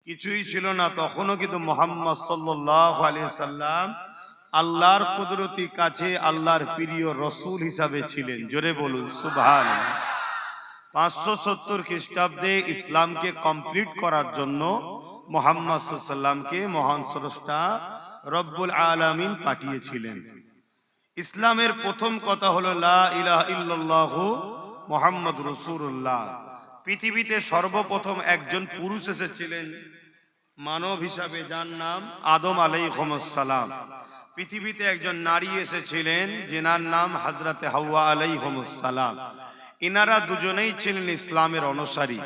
কিছুই ছিল না তখনও, কিন্তু মুহাম্মদ সাল্লাল্লাহু আলাইহি সাল্লাম আল্লাহর কুদরতি কাছে আল্লাহর প্রিয় রসুল হিসাবে ছিলেন। জোরে বলুন সুবহানাল্লাহ। 570 খ্রিস্টাব্দে ইসলামকে কমপ্লিট করার জন্য মুহাম্মদ সাল্লাল্লাহু আলাইহি সাল্লামকে মহান স্রষ্টা রব্বুল আলামিন পাঠিয়েছিলেন। ইসলামের প্রথম কথা হলো লা ইলাহা ইল্লাল্লাহু মুহাম্মাদুর রাসূলুল্লাহ। পৃথিবীতে সর্বপ্রথম একজন পুরুষ এসেছিলেন মানব হিসাবে, যার নাম আদম আলাইহিস সালাম। পৃথিবীতে একজন নারী এসেছিলেন যেনার নাম হযরতে হাওয়া আলাইহিস সালাম। ইনারা দুজনেই ছিলেন ইসলামের অনুসারী।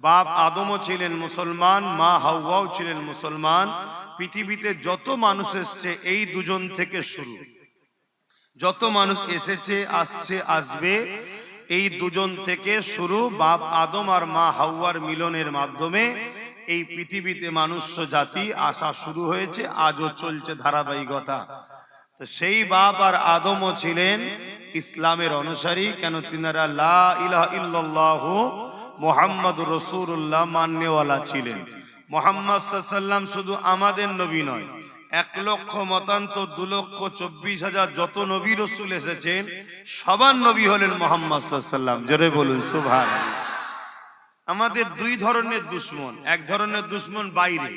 বাপ আদমও ছিলেন মুসলমান, মা হাওয়াও ছিলেন মুসলমান। পৃথিবীতে যত মানুষ এসেছে এই দুজন থেকে শুরু, যত মানুষ এসেছে, আসছে, আসবে, এই দুজন থেকে শুরু। বাপ আদম আর মা হাওয়ার মিলনের মাধ্যমে এই পৃথিবীতে মানুষ জাতি আসা শুরু হয়েছে, আজও চলছে ধারাবাহিকতা। তো সেই বাপ আর আদমও ছিলেন ইসলামের অনুসারী। কেন? তিনারা লা ইলাহা ইল্লাল্লাহু মুহাম্মাদুর রাসূলুল্লাহ মাননেওয়ালা ছিলেন। মুহাম্মদ সাল্লাল্লাহু আলাইহি সাল্লাম শুধু আমাদের নবী নয়, 1,24,000 যত নবী রসুল এসেছেন সবার নবী হলেন মুহাম্মদ সাল্লাল্লাহু আলাইহি সাল্লাম। জোরে বলুন সুবহানাল্লাহ। আমাদের দুই ধরনের দুশমন, এক ধরনের দুশমন বাইরে,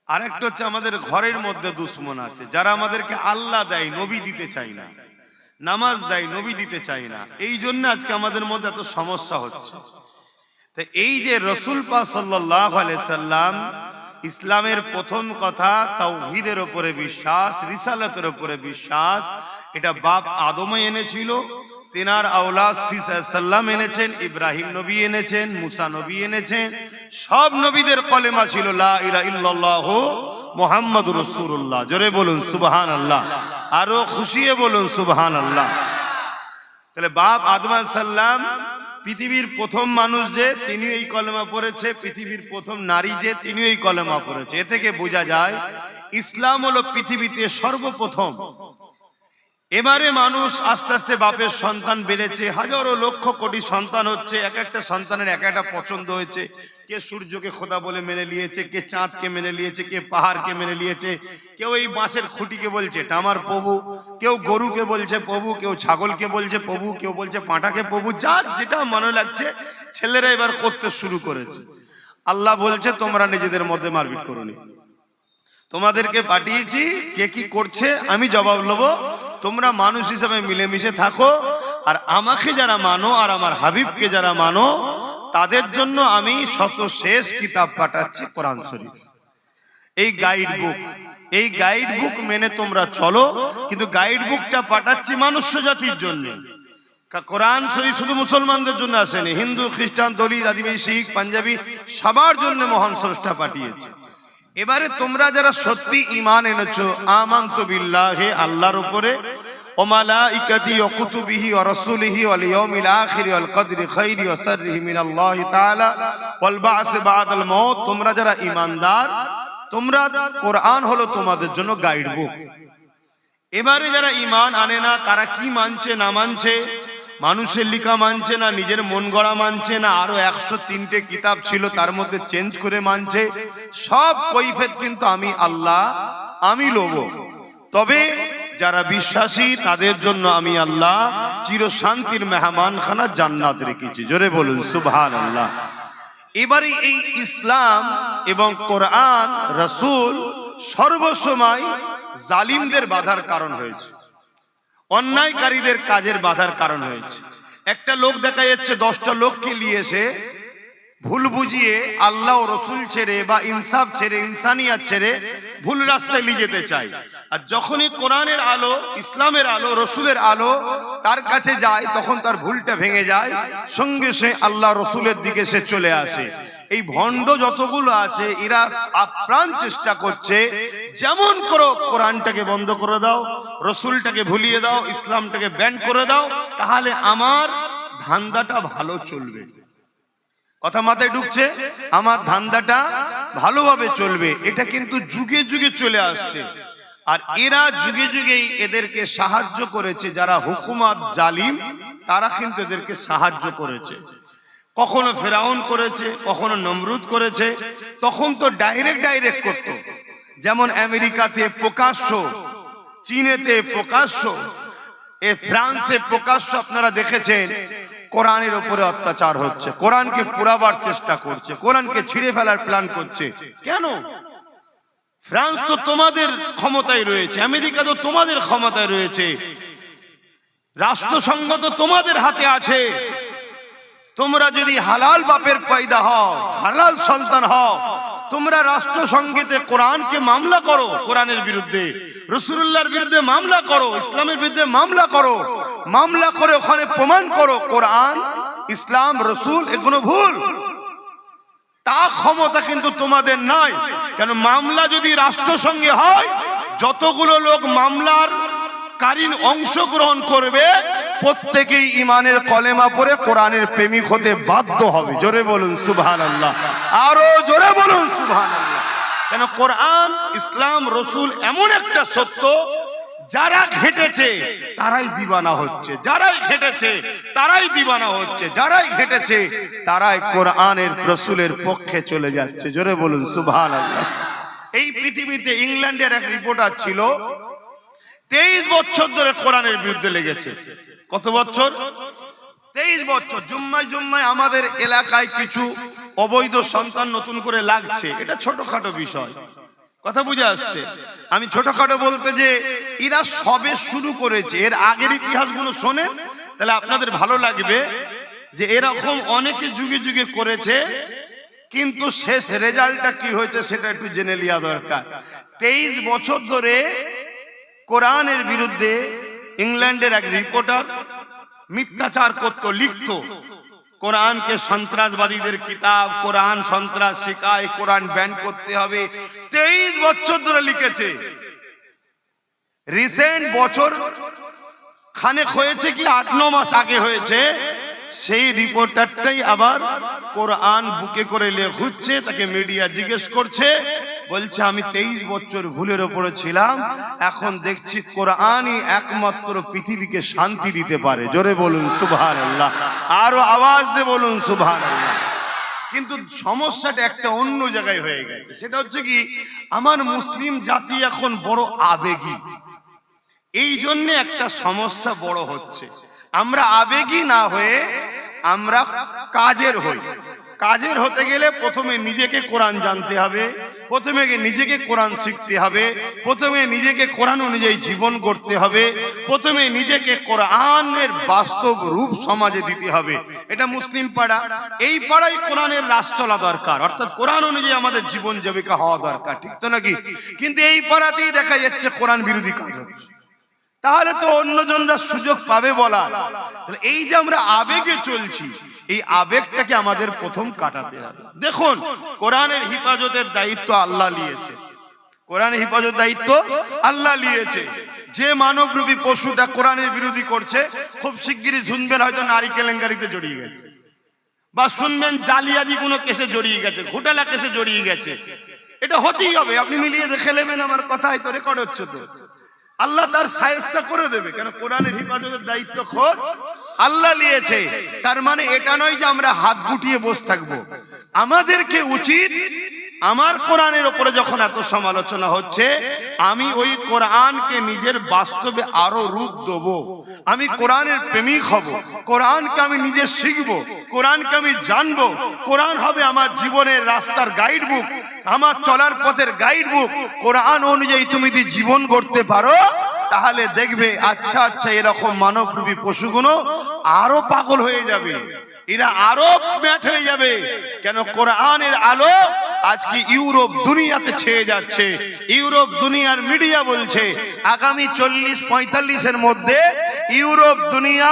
আরেকটা হচ্ছে আমাদের ঘরের মধ্যে দুশমন আছে, যারা আমাদেরকে আল্লাহ দেয় নবী দিতে চায় না, নামাজ দেয় নবী দিতে চায় না। এই জন্য আজকে আমাদের মধ্যে এত সমস্যা হচ্ছে। তো এই যে রাসূল পাক সাল্লাল্লাহু আলাইহি সাল্লাম, ইসলামের প্রথম কথা তাওহীদের উপরে বিশ্বাস, রিসালাতের উপরে বিশ্বাস। এটা বাপ আদমে এনেছিল, তিনার আওলাদ ঈসা সাল্লাম এনেছেন, ইব্রাহিম নবী এনেছেন, মুসা নবী এনেছেন। সব নবীদের কলেমা ছিল লা ইলাহা ইল্লাল্লাহু মুহাম্মাদুর রাসূলুল্লাহ। জোরে বলুন সুবহানাল্লাহ, আরো খুশিয়ে বলুন সুবহানাল্লাহ। তাহলে বাপ আদম আলাইহিস সালাম পৃথিবীর প্রথম মানুষ যে, তিনি এই কলেমা পড়েছে। পৃথিবীর প্রথম নারী যে, তিনি এই কলেমা পড়েছে। এ থেকে বোঝা যায় ইসলাম হলো পৃথিবীতে সর্বপ্রথম। এবারে মানুষ আস্তে আস্তে বাপের সন্তান বেড়েছে, হাজারো লক্ষ কোটি সন্তান হচ্ছে। এক একটা সন্তানের এক একটা পছন্দ হয়েছে। কে সূর্যকে খোদা বলে মেনে নিয়েছে, কে চাঁদকে মেনে নিয়েছে, কে পাহাড়কে মেনে নিয়েছে, কেউ এই বাঁশের খুঁটিকে বলছে এটা আমার প্রভু, কেউ গরুকে বলছে প্রভু, কেউ ছাগলকে বলছে প্রভু, কেউ বলছে পাঁঠাকে প্রভু। যার যেটা মনে লাগছে ছেলেরা এবার করতে শুরু করেছে। আল্লাহ বলছে তোমরা নিজেদের মধ্যে মারপিট করোনি, তোমাদেরকে পাঠিয়েছি, কে কি করছে আমি জবাব নেব। তোমরা মানুষ হিসেবে মিলেমিশে থাকো, আর আমাকে যারা মানো আর আমার হাবিবকে যারা মানো তাদের জন্য আমি শত শেষ কিতাব পাঠাচ্ছি, কোরআন শরীফ। এই গাইড বুক, এই গাইড বুক মেনে তোমরা চলো। কিন্তু গাইড বুকটা পাঠাচ্ছি মানুষ জাতির জন্য। কোরআন শরীফ শুধু মুসলমানদের জন্য আসেনি, হিন্দু, খ্রিস্টান, দলিত, আদিবাসী, শিখ, পাঞ্জাবি সবার জন্য মহান স্রষ্টা পাঠিয়েছে। এবারে তোমরা যারা সত্যি ঈমান এনেছো, আমানতু বিল্লাহি, আল্লাহর উপরে, ও মালাইকাতিহি ওয়া কুতুবিহি ওয়া রাসূলিহি ওয়াল ইয়াউমিল আখির ওয়াল কদরি খাইরি ওয়া শাররিহি মিনাল্লাহি তাআলা ওয়াল বা'স বা'দাল মাউত, তোমরা যারা ঈমানদার, তোমরা কোরআন হলো তোমাদের জন্য গাইড বুক। এবারে যারা ঈমান আনে না, তারা কি মানছে না মানছে, মানুষের লিখা মানছে না, নিজের মন গড়া মানছে না, আরো 103টে কিতাব ছিল তার মধ্যে চেঞ্জ করে মানছে, সব কৈফিয়ত কিন্তু আমি আল্লাহ, আমি লব। তবে যারা বিশ্বাসী তাদের জন্য আমি আল্লাহ চির শান্তির মেহমানখানা জান্নাত রেখেছি। জোরে বলুন সুবহানাল্লাহ। এবারে এই ইসলাম এবং কোরআন, রাসূল সর্বসময় জালিমদের বাধার কারণ হয়েছে, অন্যায়কারীদের কাজের বাধার কারণ হয়েছে। একটা লোক দেখা যাচ্ছে 10টা লোককে নিয়ে এসে ভুল বুঝিয়ে আল্লাহ ও রসুল ছেড়ে বা ইনসাফ ছেড়ে, ইনসানিয়াত ছেড়ে ভুল রাস্তায় নিয়ে যেতে চায়। আর যখনই কোরআনের আলো, ইসলামের আলো, রসুলের আলো তার কাছে যায়, তখন তার ভুলটা ভেঙে যায়, সঙ্গে সে আল্লাহ রসুলের দিকে সে চলে আসে। এই ভণ্ড যতগুলো আছে এরা আপ্রাণ চেষ্টা করছে, যেমন করো কোরআনটাকে বন্ধ করে দাও, রসুলটাকে ভুলিয়ে দাও, ইসলামটাকে ব্যান করে দাও, তাহলে আমার ধান্দাটা ভালো চলবে। কথা মাথায় ঢুকছে? আমার ধান্দাটা ভালোভাবে চলবে। এটা কিন্তু যুগে যুগে চলে আসছে। আর এরা যুগে যুগেই এদেরকে সাহায্য করেছে, যারা হুকুমত জালিম তারা কিন্তু এদেরকে সাহায্য করেছে। কখনো ফেরাউন করেছে, কখনো নমরুদ করেছে। তখন তো ডাইরেক্ট করতো, যেমন আমেরিকাতে প্রকাশ্য, চীনেতে প্রকাশ্য, ফ্রান্সে প্রকাশ্য আপনারা দেখেছেন কোরআনের উপরে অত্যাচার হচ্ছে, কোরআনকে পুরাবার চেষ্টা করছে, কোরআনকে ছিঁড়ে ফেলার প্ল্যান করছে। কেন? ফ্রান্স তো তোমাদের ক্ষমতায় রয়েছে, আমেরিকা তো তোমাদের ক্ষমতায় রয়েছে, রাষ্ট্রসংঘ তো তোমাদের হাতে আছে। তোমরা যদি হালাল বাপের পয়দা হও, হালাল সন্তান হও, তোমরা রাষ্ট্রসংঘেতে কোরআনকে মামলা করো, কোরআনের বিরুদ্ধে, রাসূলুল্লাহর বিরুদ্ধে মামলা করো, ইসলামের বিরুদ্ধে মামলা করো, মামলা করে ওখানে প্রমাণ করো কোরআন, ইসলাম, রাসূল এগুলো ভুল। তা ক্ষমতা কিন্তু তোমাদের নাই। কেন? মামলা যদি রাষ্ট্রসংঘে হয়, যতগুলো লোক মামলার কারীন অংশগ্রহণ করবে প্রত্যেকেই ইমানের কলেমা পড়ে কোরআনের প্রেমিক হতে বাধ্য হবে। জোরে বলুন সুবহানাল্লাহ, আরো জোরে বলুন সুবহানাল্লাহ। কেন? কোরআন, ইসলাম, রাসূল এমন একটা সত্য, যারা ঘেটেছে তারাই দিওয়ানা হচ্ছে, যারাই ঘেটেছে তারাই দিওয়ানা হচ্ছে, যারাই ঘেটেছে তারাই কোরআনের রাসূলের পক্ষে চলে যাচ্ছে। জোরে বলুন সুবহানাল্লাহ। এই পৃথিবীতে ইংল্যান্ডের এক রিপোর্টার ছিল, 23 বছর ধরে কোরআনের বিরুদ্ধে লেগেছে। কত বছর? 23 বছর। জুম্মায় জুম্মায় আমাদের এলাকায় কিছু অবৈধ সন্তান নতুন করে লাগছে, এটা ছোটখাটো বিষয়, কথা বুঝে আসছে। আমি ছোটখাটো বলতে যে এরা সবে শুরু করেছে, এর আগের ইতিহাসগুলো শোনেন তাহলে আপনাদের ভালো লাগবে যে এরকম অনেকে যুগে যুগে করেছে, কিন্তু শেষ রেজাল্টটা কি হয়েছে সেটা একটু জেনে নেওয়া দরকার। 23 বছর ধরে কোরআনের বিরুদ্ধে ইংল্যান্ডের এক রিপোর্টার মিথ্যাচার করত, লিখত, কোরআনকে সন্ত্রাসবাদীদের কিতাব, কোরআন সন্ত্রাস শেখায়, কোরআন ব্যান করতে হবে, 23 বছর ধরে লিখেছে। রিসেন্ট বছর খানেক হয়েছে কি 8-9 মাস আগে হয়েছে, সেই রিপোর্টারটাই আবার কোরআন বুকে করে লেখুচ্ছে, তাকে মিডিয়া জিজ্ঞেস করছে, বলছে আমি 23 বছর ভুলের ওপরে ছিলাম, এখন দেখছি কোরআনই একমাত্র পৃথিবীকে শান্তি দিতে পারে। জোরে বলুন সুবহানাল্লাহ, আরো আওয়াজ দিয়ে বলুন সুবহানাল্লাহ। কিন্তু সমস্যাটা একটা অন্য জায়গায় হয়ে গেছে, সেটা হচ্ছে কি আমার মুসলিম জাতি এখন বড় আবেগী, এই জন্য একটা সমস্যা বড় হচ্ছে। আমরা আবেগী না হয়ে আমরা কাজের হই। কাজের হতে গেলে প্রথমে নিজেকে কোরআন জানতে হবে, প্রথমে নিজেকে কোরআন শিখতে হবে, প্রথমে নিজেকে কোরআন অনুযায়ী জীবন করতে হবে, প্রথমে নিজেকে কোরআনের বাস্তব রূপ সমাজে দিতে হবে। এটা মুসলিম পাড়া, এই পাড়ায় কোরআনের রাস চলা দরকার, অর্থাৎ কোরআন অনুযায়ী আমাদের জীবন জীবিকা হওয়া দরকার, ঠিক তো নাকি? কিন্তু এই পাড়াতেই দেখা যাচ্ছে কোরআন বিরোধী কাজ হচ্ছে, তাহলে তো অন্যজনরা সুযোগ পাবে বলা। এই যে আমরা আবেগে চলছি, এই আবেগটাকে আমাদের প্রথম কাটাতে হবে। দেখুন, কোরআনের হিফাজতের দায়িত্ব আল্লাহ নিয়েছে, কোরআনের হিফাজতের দায়িত্ব আল্লাহ নিয়েছে। যে মানবরূপী পশুটা কোরআনের বিরোধী করছে, খুব শিগগিরই শুনবেন হয়তো নারী কেলেঙ্কারিতে জড়িয়ে গেছে, বা শুনবেন জালিয়াতি কোনো কেসে জড়িয়ে গেছে, ঘোটালা কেসে জড়িয়ে গেছে। এটা হতেই হবে, আপনি মিলিয়ে দেখে নেবেন, আমার কথা হয়তো রেকর্ড হচ্ছে, তো আল্লাহ তার সায়েস্তা করে দেবে। কেন? কোরআনের হিফাজতের দায়িত্ব খোদ আল্লাহ নিয়েছে। তার মানে এটা নয় যে আমরা হাত গুটিয়ে বসে থাকবো। আমাদেরকে উচিত, আমার কোরআনের উপরে যখন এত সমালোচনা হচ্ছে, আমি ওই কোরআনকে নিজের বাস্তবে আরো রূপ দেবো, আমি কোরআনের প্রেমিক হব, কোরআনকে আমি নিজে শিখবো, কোরআনকে আমি জানবো, কোরআন হবে আমার জীবনের রাস্তার গাইড বুক, আমার চলার পথের গাইড বুক। কোরআন অনুযায়ী তুমি যদি জীবন করতে পারো, তাহলে দেখবে আচ্ছা আচ্ছা এরকম মানবরূপী পশুগুলো আরো পাগল হয়ে যাবে, এরা আরো ম্যাট হয়ে যাবে। কেন? কোরআনের আলো আজকে ইউরোপ দুনিয়াতে ছেয়ে যাচ্ছে। ইউরোপ দুনিয়ার মিডিয়া বলছে আগামী 40-45 মধ্যে ইউরোপ দুনিয়া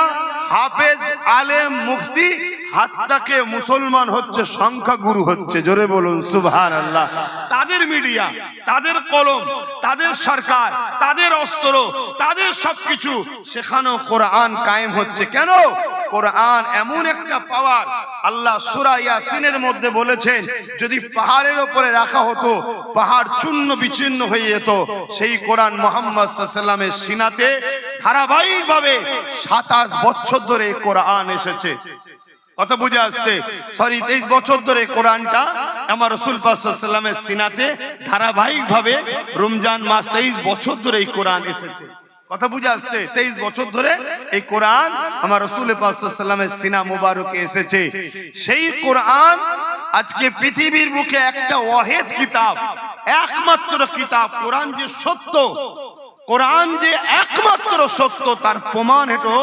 হাফেজ, আলেম, মুফতি, হাত্তাকে মুসলমান হচ্ছে, সংখ্যা গুরু হচ্ছে। জোরে বলুন সুবহানাল্লাহ। তাদের মিডিয়া, তাদের কলম, তাদের সরকার, তাদের অস্ত্র, তাদের সবকিছু, সেখানেও কোরআন কায়েম হচ্ছে। কেন? কোরআন এমন একটা পাওয়ার। আল্লাহ সূরা ইয়াসিনের মধ্যে বলেছেন, যদি পাহাড়ের উপরে রাখা হতো পাহাড় চূর্ণ বিচূর্ণ হয়ে যেত। সেই কোরআন মুহাম্মদ সাল্লাল্লাহু আলাইহি ওয়াসাল্লামের সিনাতে ধারাবাহিকভাবে 27 বছর ধরে কোরআন এসেছে। কথা বুঝে আসছে? সরি, 23 বছর ধরে কোরআনটা আমার রাসূল পাক সাল্লাল্লাহু আলাইহি ওয়াসাল্লামের সিনাতে ধারাবাহিক ভাবে রমজান মাস 23 বছর ধরে এই কোরআন এসেছে। কথা বুঝে আসছে? 23 বছর ধরে এই কোরআন আমার রাসূল পাক সাল্লাল্লাহু আলাইহি ওয়াসাল্লামের সিনা মুবারকে এসেছে। সেই কোরআন আজকে পৃথিবীর বুকে একটা ওয়াহিদ কিতাব, একমাত্র কিতাব। কোরআন যে সত্য, কোরআন যে একমাত্র সত্য, তার প্রমাণ হলো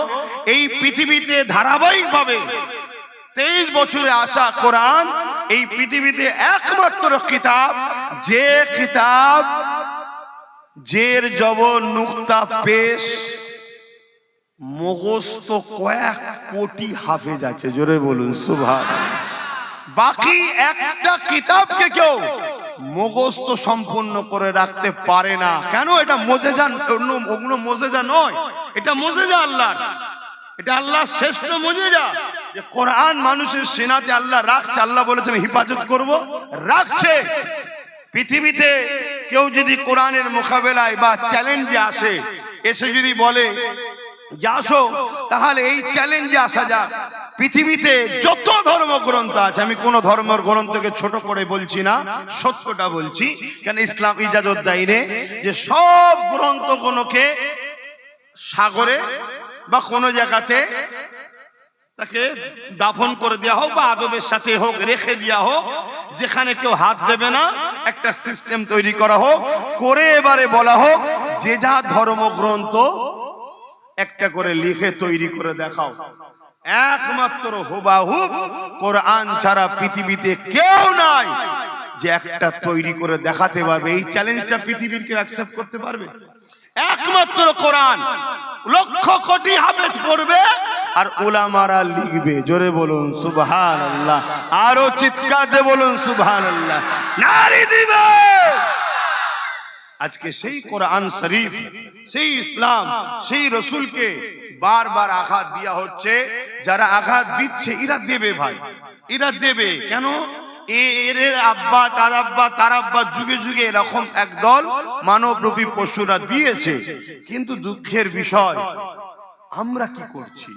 এই পৃথিবীতে ধারাবাহিকভাবে 23 বছরে আসা কোরআন এই পৃথিবীতে একমাত্র কিতাব, যে কিতাব জের জবর নুক্তা পেশ মুখস্থ কয়েক কোটি হাফেজ আছে। জোরে বলুন সুবহানাল্লাহ। বাকি একটা কিতাবকে কেউ মুখস্থ সম্পূর্ণ করে রাখতে পারে না। কেন? এটা মুজিজা, অন্য মুজিজা নয়, এটা মুজিজা আল্লাহর, এটা আল্লাহর শ্রেষ্ঠ মুজিজা যে কোরআন মানুষের সিনাতে আল্লাহ রাখছে। আল্লাহ বলেছেন হিফাজত করব, রাখছে। পৃথিবীতে কেউ যদি কোরআনের মোকাবেলায় বা চ্যালেঞ্জে আসে, এসে যদি বলে যে আসো, তাহলে এই চ্যালেঞ্জে আসা যাক। পৃথিবীতে যত ধর্মগ্রন্থ আছে, আমি কোন ধর্মের গ্রন্থকে ছোট করে বলছি না, সত্যটা বলছি, কেন ইসলাম ইজাজত দেয় রে যে সব গ্রন্থগুলোকে সাগরে বা কোন জায়গাতে তাকে দাফন করে দেওয়া হোক বা আদবের সাথে হোক রেখে দেওয়া হোক, যেখানে কেউ হাত দেবে না, একটা সিস্টেম তৈরি করা হোক, করে এবারে বলা হোক যে যা ধর্মগ্রন্থ একটা করে লিখে তৈরি করে দেখাও। একমাত্র হুবাহুব কোরআন ছাড়া পৃথিবীতে কেউ নাই যে একটা তৈরি করে দেখাতে পারবে। এই চ্যালেঞ্জটা পৃথিবীর কেউ অ্যাকসেপ্ট করতে পারবে? একমাত্র কোরআন। লক্ষ কোটি হাফেজ পড়বে আর উলামারা লিখবে। জোরে বলুন সুবহানাল্লাহ, আরো চিৎকার দিয়ে বলুন সুবহানাল্লাহ, নারী দিবে। আজকে সেই কোরআন শরীফ, সেই ইসলাম, সেই রসুলকে বারবার আঘাত দেওয়া হচ্ছে। যারা আঘাত দিচ্ছে এরা দেবে ভাই, এরা দেবে। কেন? এর আব্বা তার আব্বা তার আব্বা যুগে যুগে এরকম একদল মানবরূপী পশুরা দিয়েছে। কিন্তু দুঃখের বিষয়, আমরা কি করছি?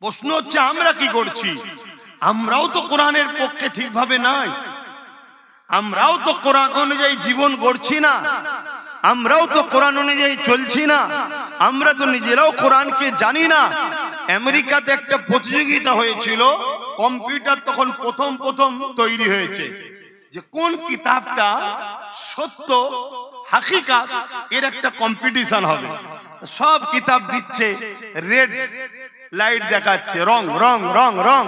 প্রশ্ন হচ্ছে আমরা কি করছি? আমরাও তো কোরআনের পক্ষে ঠিকভাবে নাই, আমরাও তো কোরআন অনুযায়ী জীবন গড়ছি না, আমরাও তো কোরআন অনুযায়ী চলছি না, আমরা তো নিজেরাও কোরআনকে জানি না। আমেরিকাতে একটা প্রতিযোগিতা হয়েছিল, কম্পিউটার তখন প্রথম প্রথম তৈরি হয়েছে, যে কোন কিতাবটা সত্য হাকিকাত এর একটা কম্পিটিশন হবে। সব কিতাব দিচ্ছে, রেড লাইট দেখাচ্ছে, রং রং রং রং।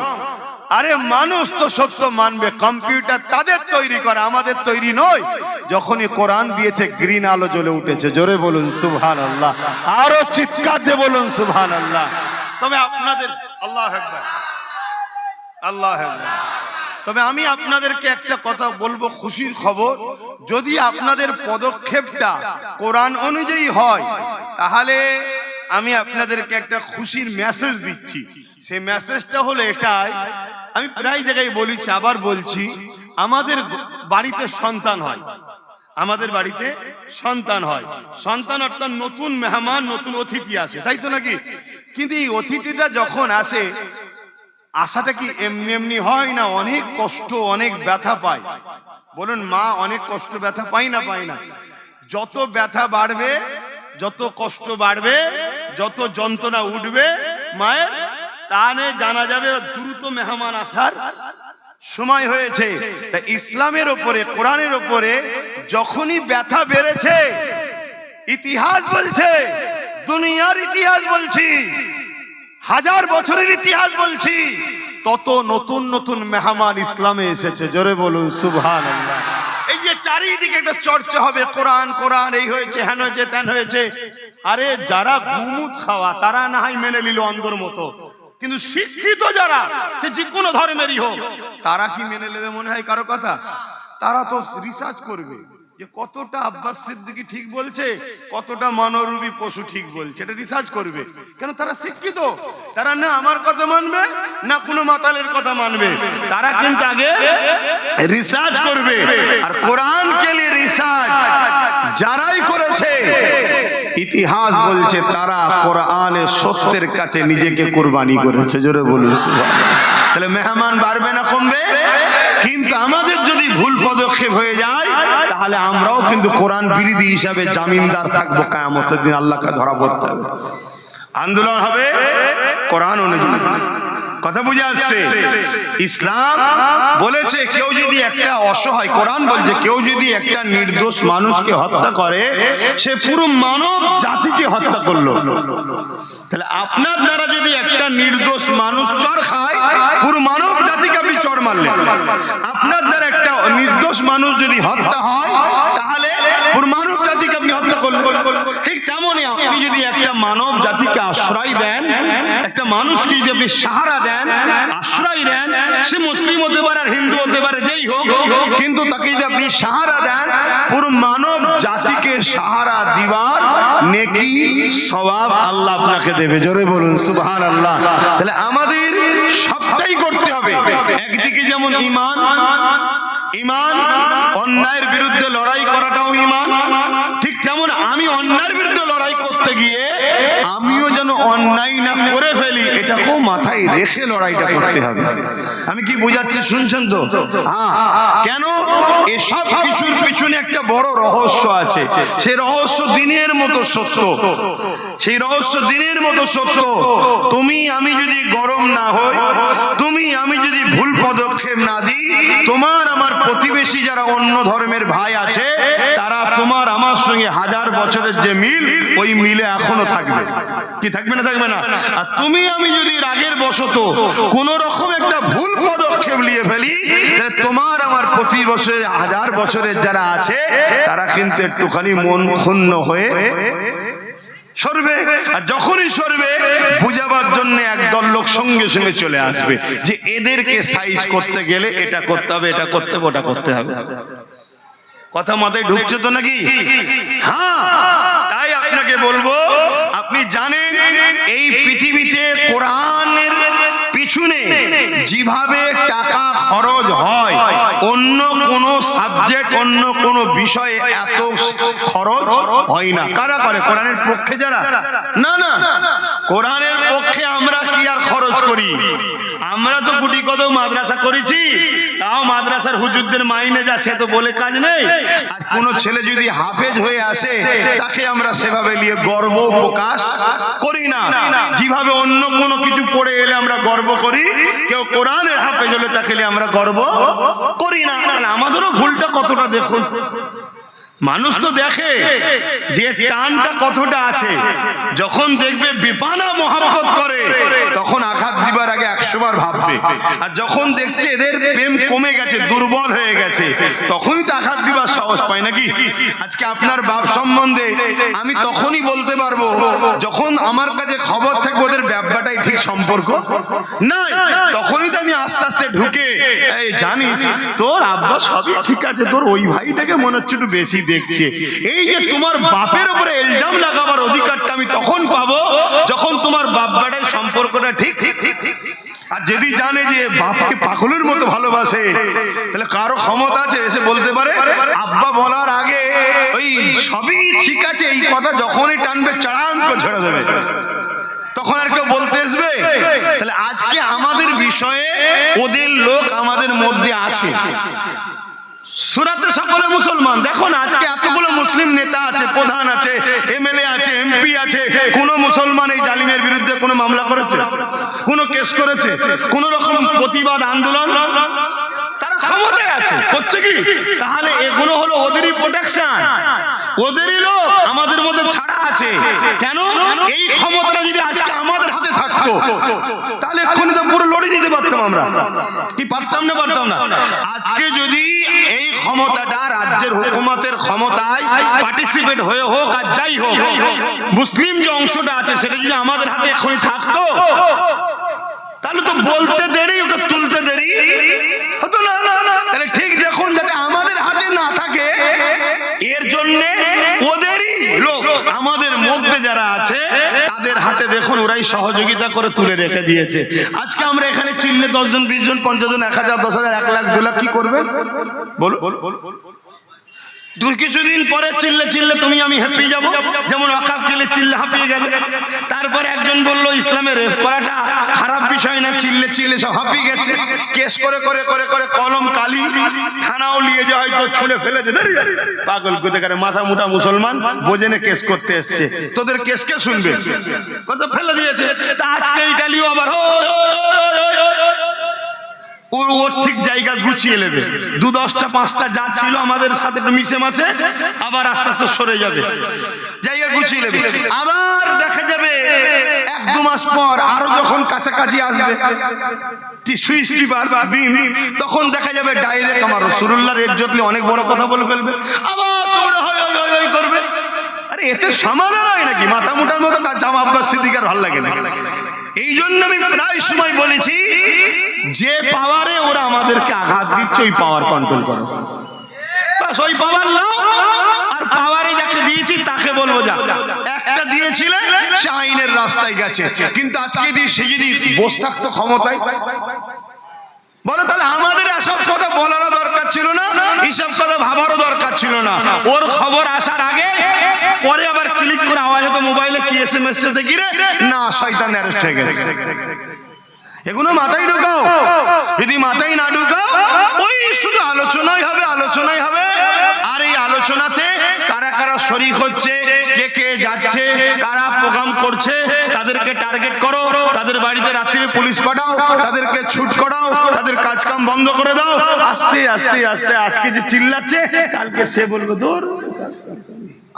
আরে মানুষ তো সত্য মানবে, কম্পিউটার তাদের তৈরি করা, আমাদের তৈরি নয়। যখনই কোরআন দিয়েছে গ্রিন আলো জ্বলে উঠেছে। জোরে বলুন সুবহানাল্লাহ, আরো চিৎকার দিয়ে বলুন সুবহানাল্লাহ। তবে আপনাদের আল্লাহু আকবার, আল্লাহু আকবার। তবে আমি আপনাদেরকে একটা কথা বলবো, খুশির খবর, যদি আপনাদের পদক্ষেপটা কোরআন অনুযায়ী হয়, তাহলে আমি আপনাদেরকে একটা খুশির মেসেজ দিচ্ছি। সেই মেসেজটা হলো এটাই, আমি প্রায় জায়গায় বলেছি, আবার বলছি, আমাদের বাড়িতে সন্তান হয়, আমাদের বাড়িতে সন্তান হয়। সন্তান অর্থাৎ নতুন মেহমান, নতুন অতিথি আসে, তাই তো নাকি? কিন্তু এই অতিথিটা যখন আসে, আশাটা কি এমনি এমনি হয় না? অনেক কষ্ট, অনেক ব্যথা পায়। বলুন, মা অনেক কষ্ট ব্যথা পাই না? পাই না? যত ব্যথা বাড়বে, যত কষ্ট বাড়বে, যত যন্ত্রণা উঠবে মায়ের, তাহলে জানা যাবে দ্রুত মেহমান আসার সময় হয়েছে। তা ইসলামের ওপরে, কোরআনের ওপরে যখনই ব্যথা বেড়েছে, ইতিহাস বলছে, দুনিয়ার ইতিহাস বলছি, হাজার বছরের ইতিহাস বলছি, তত নতুন নতুন মেহমান ইসলামে এসেছে। জোরে বলুন সুবহানাল্লাহ। এই যে চারিদিকে একটা চর্চা হবে, কোরআন কোরআন, এই হয়েছে, হেন হয়েছে, তেন হয়েছে। আরে যারা গুমুত খাওয়া তারা না হয় মেনে নিল অন্ধর মতো, কিন্তু শিক্ষিত যারা, সে যে কোনো ধর্মেরই হোক, তারা কি মেনে নেবে মনে হয় কারো কথা? তারা তো রিসার্চ করবে যে কতটা আব্বাস সিদ্দিকী ঠিক বলছে, কতটা মানবরূপী পশু ঠিক বলছে, এটা রিসার্চ করবে। কেন? তারা শিক্ষিত, তারা না আমার কথা মানবে না কোনো মাতালের কথা মানবে, তারা কিন্তু আগে রিসার্চ করবে। আর কোরআন কে নিয়ে রিসার্চ যারাই করেছে ইতিহাস বলছে তারা কোরআনের সত্যের কাছে নিজেকে কুরবানি করেছে। জোরে বলুন সুবহানাল্লাহ। তাহলে মেহমান বাড়বে না কমবে? কিন্তু আমাদের যদি ভুল পদক্ষেপ হয়ে যায় তাহলে আমরাও কিন্তু কোরআন বিরোধী হিসাবে জামিনদার থাকবো। কিয়ামতের দিন আল্লাহকে ধরা পড়তে হবে। আন্দোলন হবে কোরআন অনুযায়ী। কথা বুঝে আসছে? ইসলাম বলেছে কেউ যদি একটা অসহায়, কোরআন বলছে কেউ যদি একটা নির্দোষ মানুষকে হত্যা করে সে পুরো মানব জাতিকে হত্যা করলো। তাহলে আপনার দ্বারা যদি একটা নির্দোষ মানুষ চর খায় পুরো মানব জাতিকে আপনি চর মারলেন। আপনার দ্বারা একটা নির্দোষ মানুষ যদি হত্যা হয় তাহলে পুরো মানব জাতিকে আপনি হত্যা করলেন। ঠিক তেমনই আপনি যদি একটা মানব জাতিকে আশ্রয় দেন, একটা মানুষকে যদি আপনি সাহারা দেন, আশ্রয় দেন, সে মুসলিম হতে পারে আর হিন্দু হতে পারে, যেই হোক, কিন্তু তাকে যদি আপনি সাহারা দেন পুরো মানব জাতিকে সাহারা দিবার নেকি সওয়াব আল্লাহ আপনাকে দেবে। জোরে বলুন সুবহানাল্লাহ। তাহলে আমাদের সবটাই করতে হবে। একদিকে যেমন ঈমান, অন্যায়ের বিরুদ্ধে লড়াই করাটাও ঈমান, ঠিক তেমন আমি অন্যায়ের বিরুদ্ধে লড়াই করতে গিয়ে আমিও যেন অন্যায় না করে ফেলি এটাকেও মাথায় রেখে লড়াইটা করতে হবে। আমি কি বোঝাচ্ছি শুনছেন তো? হ্যাঁ। কেন? এসব কিছুর পিছনে একটা বড় রহস্য আছে। সেই রহস্য দিনের মতো সত্য। সেই রহস্য দিনের মতো সত্য। তুমি আমি যদি গরম না হই, তুমি আমি যদি ভুল পদক্ষেপ না দিই, তোমার আমার প্রতিবেশী যারা অন্য ধর্মের ভাই আছে তারা তোমার আমার সঙ্গে হাজার বছরের যে মিল ওই মিলে এখনো থাকবে। কি থাকবে না? থাকবে না? আর তুমি আমি যদি রাগের বশত কোন রকম একটা ভুল পদক্ষেপ নিয়ে ফেলি তাহলে তোমার আমার প্রতি বছরের হাজার বছরের যারা আছে তারা কিন্তু একটুখানি মন ক্ষুণ্ণ হয়ে সরবে। আর যখনই সরবে বুঝাবার জন্য একদল লোক সঙ্গে সঙ্গে চলে আসবে যে এদেরকে সাইজ করতে গেলে এটা করতে হবে, এটা করতে হবে, ওটা করতে হবে। কথা মাথায় ঢুকছে তো নাকি? হ্যাঁ। তাই আপনাকে বলবো, আপনি জানেন এই পৃথিবীতে কোরআনের পিছনে যেভাবে টাকা খরচ হয় অন্য কোন সাবজেক্ট, অন্য কোন বিষয়ে এত খরচ হয় না। কারা করে? কোরআনের পক্ষে যারা? না না, কোরআনের পক্ষে আমরা কি আর খরচ করি? আমরা তো কোটি কত মাদ্রাসা করেছি, তাও মাদ্রাসার হুজুরদের মাইনে যা সে তো বলে কাজ নেই। আর কোন ছেলে যদি হাফেজ হয়ে আসে তাকে আমরা সেভাবে নিয়ে গর্ব প্রকাশ করি না। যেভাবে অন্য কোন কিছু পড়ে এলে আমরা গর্ব করি, কেউ কোরআনের হাফেজ হলে তাকে নিয়ে আমরা গর্ব করি না। তাহলে আমাদেরও ভুলটা কতটা দেখুন। মানুষ তো দেখে যে টানটা কতটা আছে। যখন দেখবে বেপানা মহব্বত করে তখন আঘাত দিবার আগে 100 বার ভাববে। আর যখন দেখছে এদের প্রেম কমে গেছে, দুর্বল হয়ে গেছে, তখনই তো আঘাত দিবার সাহস পায় নাকি? আজকে আপনার বাপ সম্বন্ধে আমি তখনই বলতে পারবো যখন আমার কাছে খবর থাকবে ওদের ব্যাপারটাই ঠিক সম্পর্ক নাই, তখনই তো আমি আস্তে আস্তে ঢুকে এই জানিস তোর আব্বা সবই ঠিক আছে, তোর ওই ভাইটাকে মনে হচ্ছে একটু বেশি দেখছে। এই যে তোমার বাপের উপরে ইলজাম লাগাবার অধিকারটা আমি তখন পাবো যখন তোমার বাপ বেটার সম্পর্কটা ঠিক। আর যদি জানে যে বাপকে পাগলের মতো ভালোবাসে তাহলে কারো ক্ষমতা আছে এসে বলতে পারে আব্বা বলার আগে ওই সবই ঠিক আছে এই কথা যখনই টানবে চড়াঙ্ক ছেড়ে দেবে, তখন আর কেউ বলতে আসবে? তাহলে আজকে আমাদের বিষয়ে ওদের লোক আমাদের মধ্যে আছে। সুরাতে সকলে মুসলমান। দেখুন আজকে এতগুলো মুসলিম নেতা আছে, প্রধান আছে, এমএলএ আছে, এমপি আছে, কোন মুসলমান এই জালিমের বিরুদ্ধে কোনো মামলা করেছে? কোন কেস করেছে? কোন রকম প্রতিবাদ আন্দোলন? তারা ক্ষমতায় আছে, হচ্ছে কি? তাহলে এগুলো হলো ওদেরই প্রোটেকশন, ওদেরই লোক, আমাদের মধ্যে ছাড়া আছে। কেন? এই ক্ষমতাটা যদি আজকে আমাদের হাতে থাকতো তাহলে এক্ষুনি তো পুরো লড়ে দিতে পারতাম আমরা। কি পারতাম না? পারতাম না। আজকে যদি এই ক্ষমতাটা রাজ্যের হুকুমতের ক্ষমতায় পার্টিসিপেট হয়ে হোক আর যাই হোক, মুসলিম যে অংশটা আছে সেটা যদি আমাদের হাতে এক্ষুনি থাকতো তাহলে তো বলতে দেরি, ওকে তুলতে দেরি হতো না। তাহলে ঠিক দেখুন যাতে আমাদের হাতে না থাকে এর জন্য ওদেরই লোক আমাদের মধ্যে যারা আছে তাদের হাতে দেখুন ওরাই সহযোগিতা করে তুলে রেখে দিয়েছে। আজকে আমরা এখানে চিনলে 10 জন 20 জন 50 জন 1000 10,000 1 লাখ 2 লাখ কি করবে বলো? কিছুদিন পরে চিল্লে চিল্লে তুমি আমি হাঁপিয়ে যাব, যেমন ওয়াকাফ চিল্লে চিল্লে হাঁপিয়ে গেল। তারপরে একজন বলল ইসলামে রেপ করাটা খারাপ বিষয় না, চিল্লে চিল্লে সব হাঁপিয়ে গেছে। কেস করে করে করে করে কলম কালি থানাও নিয়ে যায়, হয়তো ছুঁড়ে ফেলে দে। পাগল কোথাকার মাথা মোটা মুসলমান বোঝেনে কেস করতে এসছে, তোদের কেস কে শুনবে? কত ফেলে দিয়েছে। তা আজকে ইটালিও আবার ওর ঠিক জায়গা গুছিয়ে নেবে। 2-10টা 5টা যা ছিল আমাদের সাথে একটু মিশে মাসে আবার আস্তে আস্তে সরে যাবে, জায়গা গুছিয়ে নেবে। আবার দেখা যাবে 1-2 মাস পর আরো যখন কাছাকাছি আসবে সুইচ টিপার দিন, তখন দেখা যাবে ডাইরেক্ট আমার রাসূলুল্লাহর ইজ্জত নিয়ে অনেক বড় কথা বলে ফেলবে। আবার তোমরা হয় হয় হয় করবে। আরে এতে সমাধান হয় নাকি? মাথা মুটার মতো জামা আব্বাস সিদ্দিকের ভালো লাগে না। এই জন্য আমি প্রায় সময় বলেছি, যে পাওয়ারে ওরা আমাদেরকে আঘাত দিচ্ছে ওই পাওয়ার কন্ট্রোল করো, বাস ওই পাওয়ার নাও। আর পাওয়ারে যাকে দিয়েছি তাকে বলবো যা। একটা দিয়েছিলে সে আইনের রাস্তায় গেছে, কিন্তু আজকে সে যদি বসে থাকতো ক্ষমতায়, বলো তাহলে আমাদের এসব কথা বলারও দরকার ছিল না, এইসব কথা ভাবারও দরকার ছিল না। ওর খবর আসার আগে পরে আবার ক্লিক করে আওয়াজ হতো মোবাইলে, কি SMS দেখি রে না শয়তান অ্যারেস্ট হয়ে গেছে। এগুলো মাথায় ঢুকাও। যদি মাথায় না ঢুকাও, ওই শুধু আলোচনাই হবে, আলোচনাই হবে। আর এই আলোচনাতে কারা কারা শরীক হচ্ছে, কে কে যাচ্ছে, কারা প্রোগ্রাম করছে, তাদেরকে টার্গেট করো, তাদের বাড়িতে রাত্রিরে পুলিশ পাঠাও, তাদেরকে ছুট করাও, তাদের কাজ কাম বন্ধ করে দাও। আস্তে আস্তে আস্তে আজকে যে চিল্লাচ্ছে, কালকে সে বলবে দূর,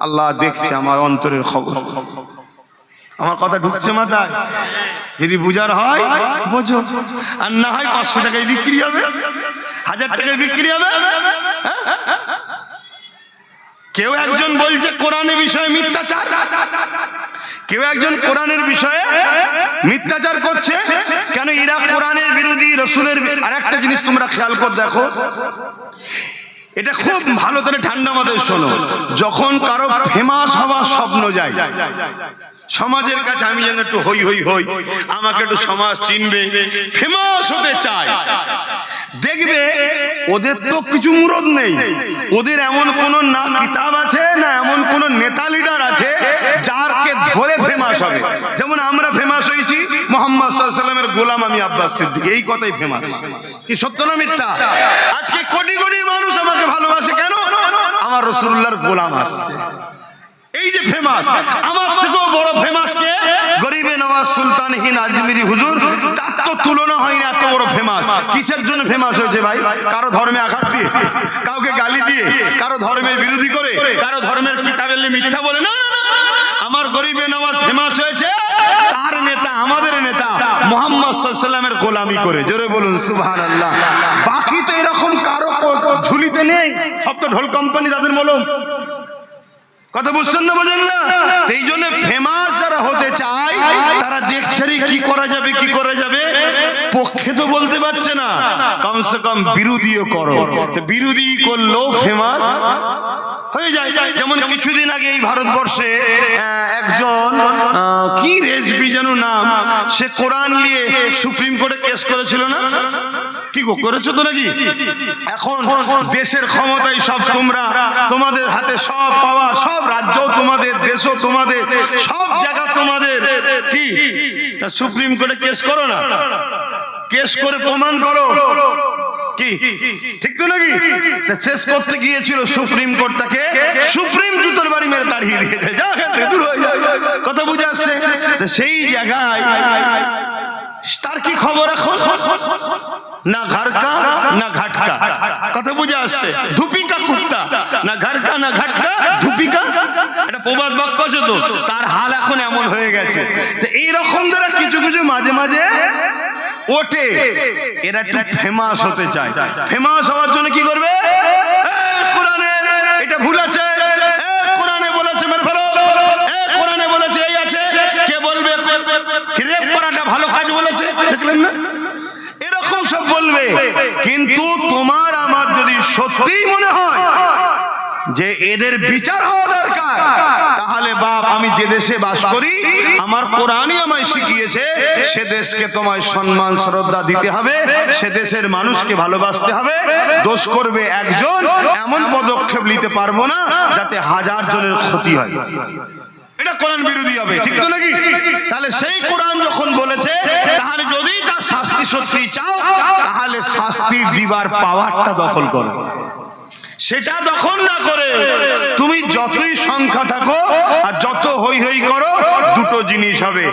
আল্লাহ দেখছে আমার অন্তরের খবর। আমার কথা ঢুকছে মাথায়? যদি বুঝার হয় বোঝো, আর না হয় 500 টাকায় বিক্রি হবে, 1000 টাকায় বিক্রি হবে। কেউ একজন বলছে কোরআনের বিষয়ে মিথ্যাচার, কেউ একজন কোরআনের বিষয়ে মিথ্যাচার করছে। কেন? এরা কোরআনের বিরোধী, রাসূলের। আর একটা জিনিস তোমরা খেয়াল করে দেখো, এটা খুব ভালো করে ঠান্ডা মাথায় শোনো। যখন কারো ফেমাস হওয়ার স্বপ্ন যায়, সমাজের কাছে আমি যেন একটু হই হই হই, আমাকে একটু সমাজ চিনবে, ফেমাস হতে চায়, দেখবে ওদের তো কিছু মুরদ নেই। ওদের এমন কোন না কিতাব আছে, না এমন কোন নেতা লিডার আছে যারকে ধরে ফেমাস হবে। যেমন আমরা ফেমাস হয়েছি মুহাম্মদ সাল্লাল্লাহু আলাইহি ওয়াসাল্লামের গোলাম আমি আব্বাস সিদ্দিক, এই কথাই ফেমাস। কি সত্য না মিথ্যা? আজকে কোটি কোটি মানুষ আমাকে ভালোবাসে কেন? আমার রাসূলুল্লাহর গোলাম আসছে, এই যে ফেমাস। আমার থেকেও বড় ফেমাস কে? গরিবে নওয়াজ সুলতানহীন আজমিরি হুজুর, তার তো তুলনা হয় না, এত বড় ফেমাস। কিসের জন্য ফেমাস হয়েছে ভাই? কারো ধর্মে আঘাত দিয়ে, কাউকে গালি দিয়ে, কারো ধর্মের বিরোধী করে, কারো ধর্মের কিতাবের মিথ্যা বলে না। আমার গরিবে নওয়াজ ফেমাস হয়েছে তার নেতা, আমাদের নেতা মুহাম্মদ সাল্লাল্লাহু আলাইহি ওয়াসাল্লামের গোলামি করে। জোরে বলুন সুবহানাল্লাহ। বাকি তো এরকম কারো ঝুলিতে নেই, সব তো ঢোল কোম্পানি, তাদের মলম। কথা বুঝছেন না? বোঝেন না? এই জন্য ফেমাস যারা হতে চায় তারা দেখছে রে কি করা যাবে, কি করা যাবে, পক্ষে তো বলতে পারছে না, কমসে কম বিরোধীও করো। তো বিরোধী করলেও ফেমাস হয়ে যায়। যেমন কিছুদিন আগে এই ভারতবর্ষে একজন কি রেজবি যেন নাম, সে কোরআন নিয়ে সুপ্রিম কোর্টে কেস করেছিল না? কি গো করেছো তো নাকি? এখন দেশের ক্ষমতায় সব তোমরা, তোমাদের হাতে সব পাওয়ার, সব রাজ্য তোমাদের, দেশও তোমাদের, সব জায়গা তোমাদের। কি তা সুপ্রিম কোর্টে কেস করো না? কেস করে প্রমাণ করো, কি ঠিক তো নাকি? শেষ করতে গিয়েছিল সুপ্রিম কোর্টটাকে, সুপ্রিম জুতোর বাড়ি মেরে দাঁড়িয়ে দিয়েছে, দূর হয়ে যায়। কথা বুঝে আসছে? সেই জায়গায় তার কি খবর এখন? না ঘাড়কা না ঘাটকা। কথা বুঝে আসছে? ধুপিকা কুত্তা, না ঘাড়কা না ঘাটকা, ধুপিকা। এটা প্রবাদ বাক্য আছে তো, তার হাল এখন এমন হয়ে গেছে। তো এইরকম দ্বারা কিছু কিছু মাঝে মাঝে ওঠে, এরা একটু ফেমাস হতে চায়। ফেমাস হওয়ার জন্য কি করবে? কোরআনের এটা ভুল আছে, কোরআনে বলেছে মেরে ফেলো, কোরআনে বলেছে এই আছে, কে বলবে রেপ করাটা ভালো কাজ বলেছে, দেখলেন না? এরকম সব বলবে। কিন্তু তোমার আমার যদি সত্যিই মনে হয় যে এদের বিচার হওয়া দরকার, তাহলে বাপ আমি যে দেশে বাস করি আমার কোরআনই আমায় শিখিয়েছে সে দেশকে তোমায় সম্মান শ্রদ্ধা দিতে হবে, সে দেশের মানুষকে ভালোবাসতে হবে। দোষ করবে একজন, এমন পদক্ষেপ নিতে পারবো না যাতে হাজার জনের ক্ষতি হয়, এটা কোরআন বিরোধী হবে, ঠিক তো নাকি? তাহলে সেই কোরআন যখন বলেছে, তাহলে যদি তার শাস্তি সত্যি চাও তাহলে শাস্তি দিবার পাওয়ারটা দখল করো। সেটা দখল না করে তুমি যতই সংখ্যা থাকো আর যত হই হই করো, দুটো জিনিস হবে।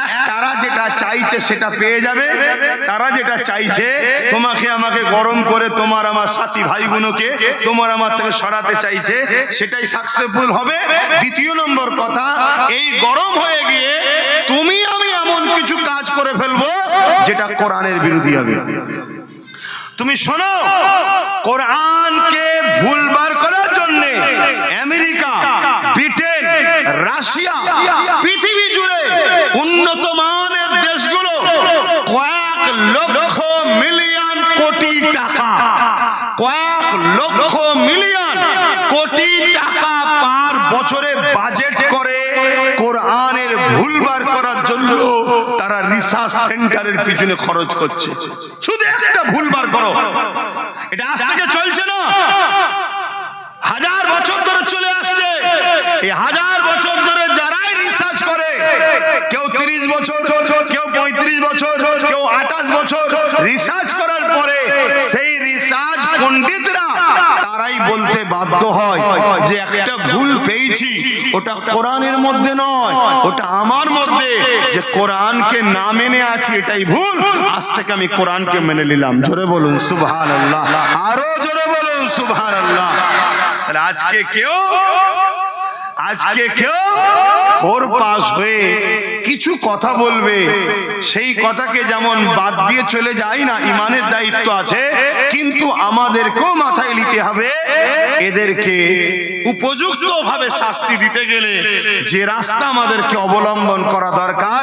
এক, তারা যেটা চাইছে সেটা পেয়ে যাবে, তারা যেটা চাইছে তোমাকে আমাকে গরম করে তোমার আমার সাথী ভাই বোনকে তোমার আমার থেকে সরাতে চাইছে, সেটাই সাকসেসফুল হবে। দ্বিতীয় নম্বর কথা, এই গরম হয়ে গিয়ে তুমি আমি এমন কিছু কাজ করে ফেলবো যেটা কোরআনের বিরোধী হবে। তুমি শোনো, কোরআনকে ভুলবার করার জন্য আমেরিকা, ব্রিটেন, রাশিয়া, পৃথিবী জুড়ে উন্নত মানের দেশগুলো কয়েক লক্ষ মিলিয়ন কোটি টাকা, কয়েক লক্ষ মিলিয়ন কোটি টাকা পার বছরে বাজেট করে কোরআনের ভুলবার করার জন্য। তারা রিসার্চ সেন্টারের পিছনে খরচ করছে, শুধু একটা ভুলবার করো। এটা আজ থেকে চলছে না, হাজার বছর ধরে চলে আসছে। এই হাজার বছর ধরে যারাই রিসার্চ করে, কেউ 30 বছর, কেউ 35 বছর, কেউ 28 বছর রিসার্চ করার পরে সেই রিসার্চ পণ্ডিতরা তারাই বলতে বাধ্য হয় যে একটা ভুল পেয়েছি, ওটা কোরআনের মধ্যে নয়, ওটা আমার মধ্যে, যে কোরআনকে না মেনে আছি এটাই ভুল। আজ থেকে আমি কোরআনকে মেনে নিলাম। জোরে বলুন সুবহানাল্লাহ, আরো জোরে বলুন সুবহানাল্লাহ। তাহলে আজকে কেউ ওর পাশ হয়ে কিছু কথা বলবে, সেই কথাকে যেমন বাদ দিয়ে চলে যায় না, ইমানের দায়িত্ব আছে, কিন্তু আমাদেরকেও মাথায় নিতে হবে এদেরকে উপযুক্ত ভাবে শাস্তি দিতে গেলে যে রাস্তা আমাদেরকে অবলম্বন করা দরকার,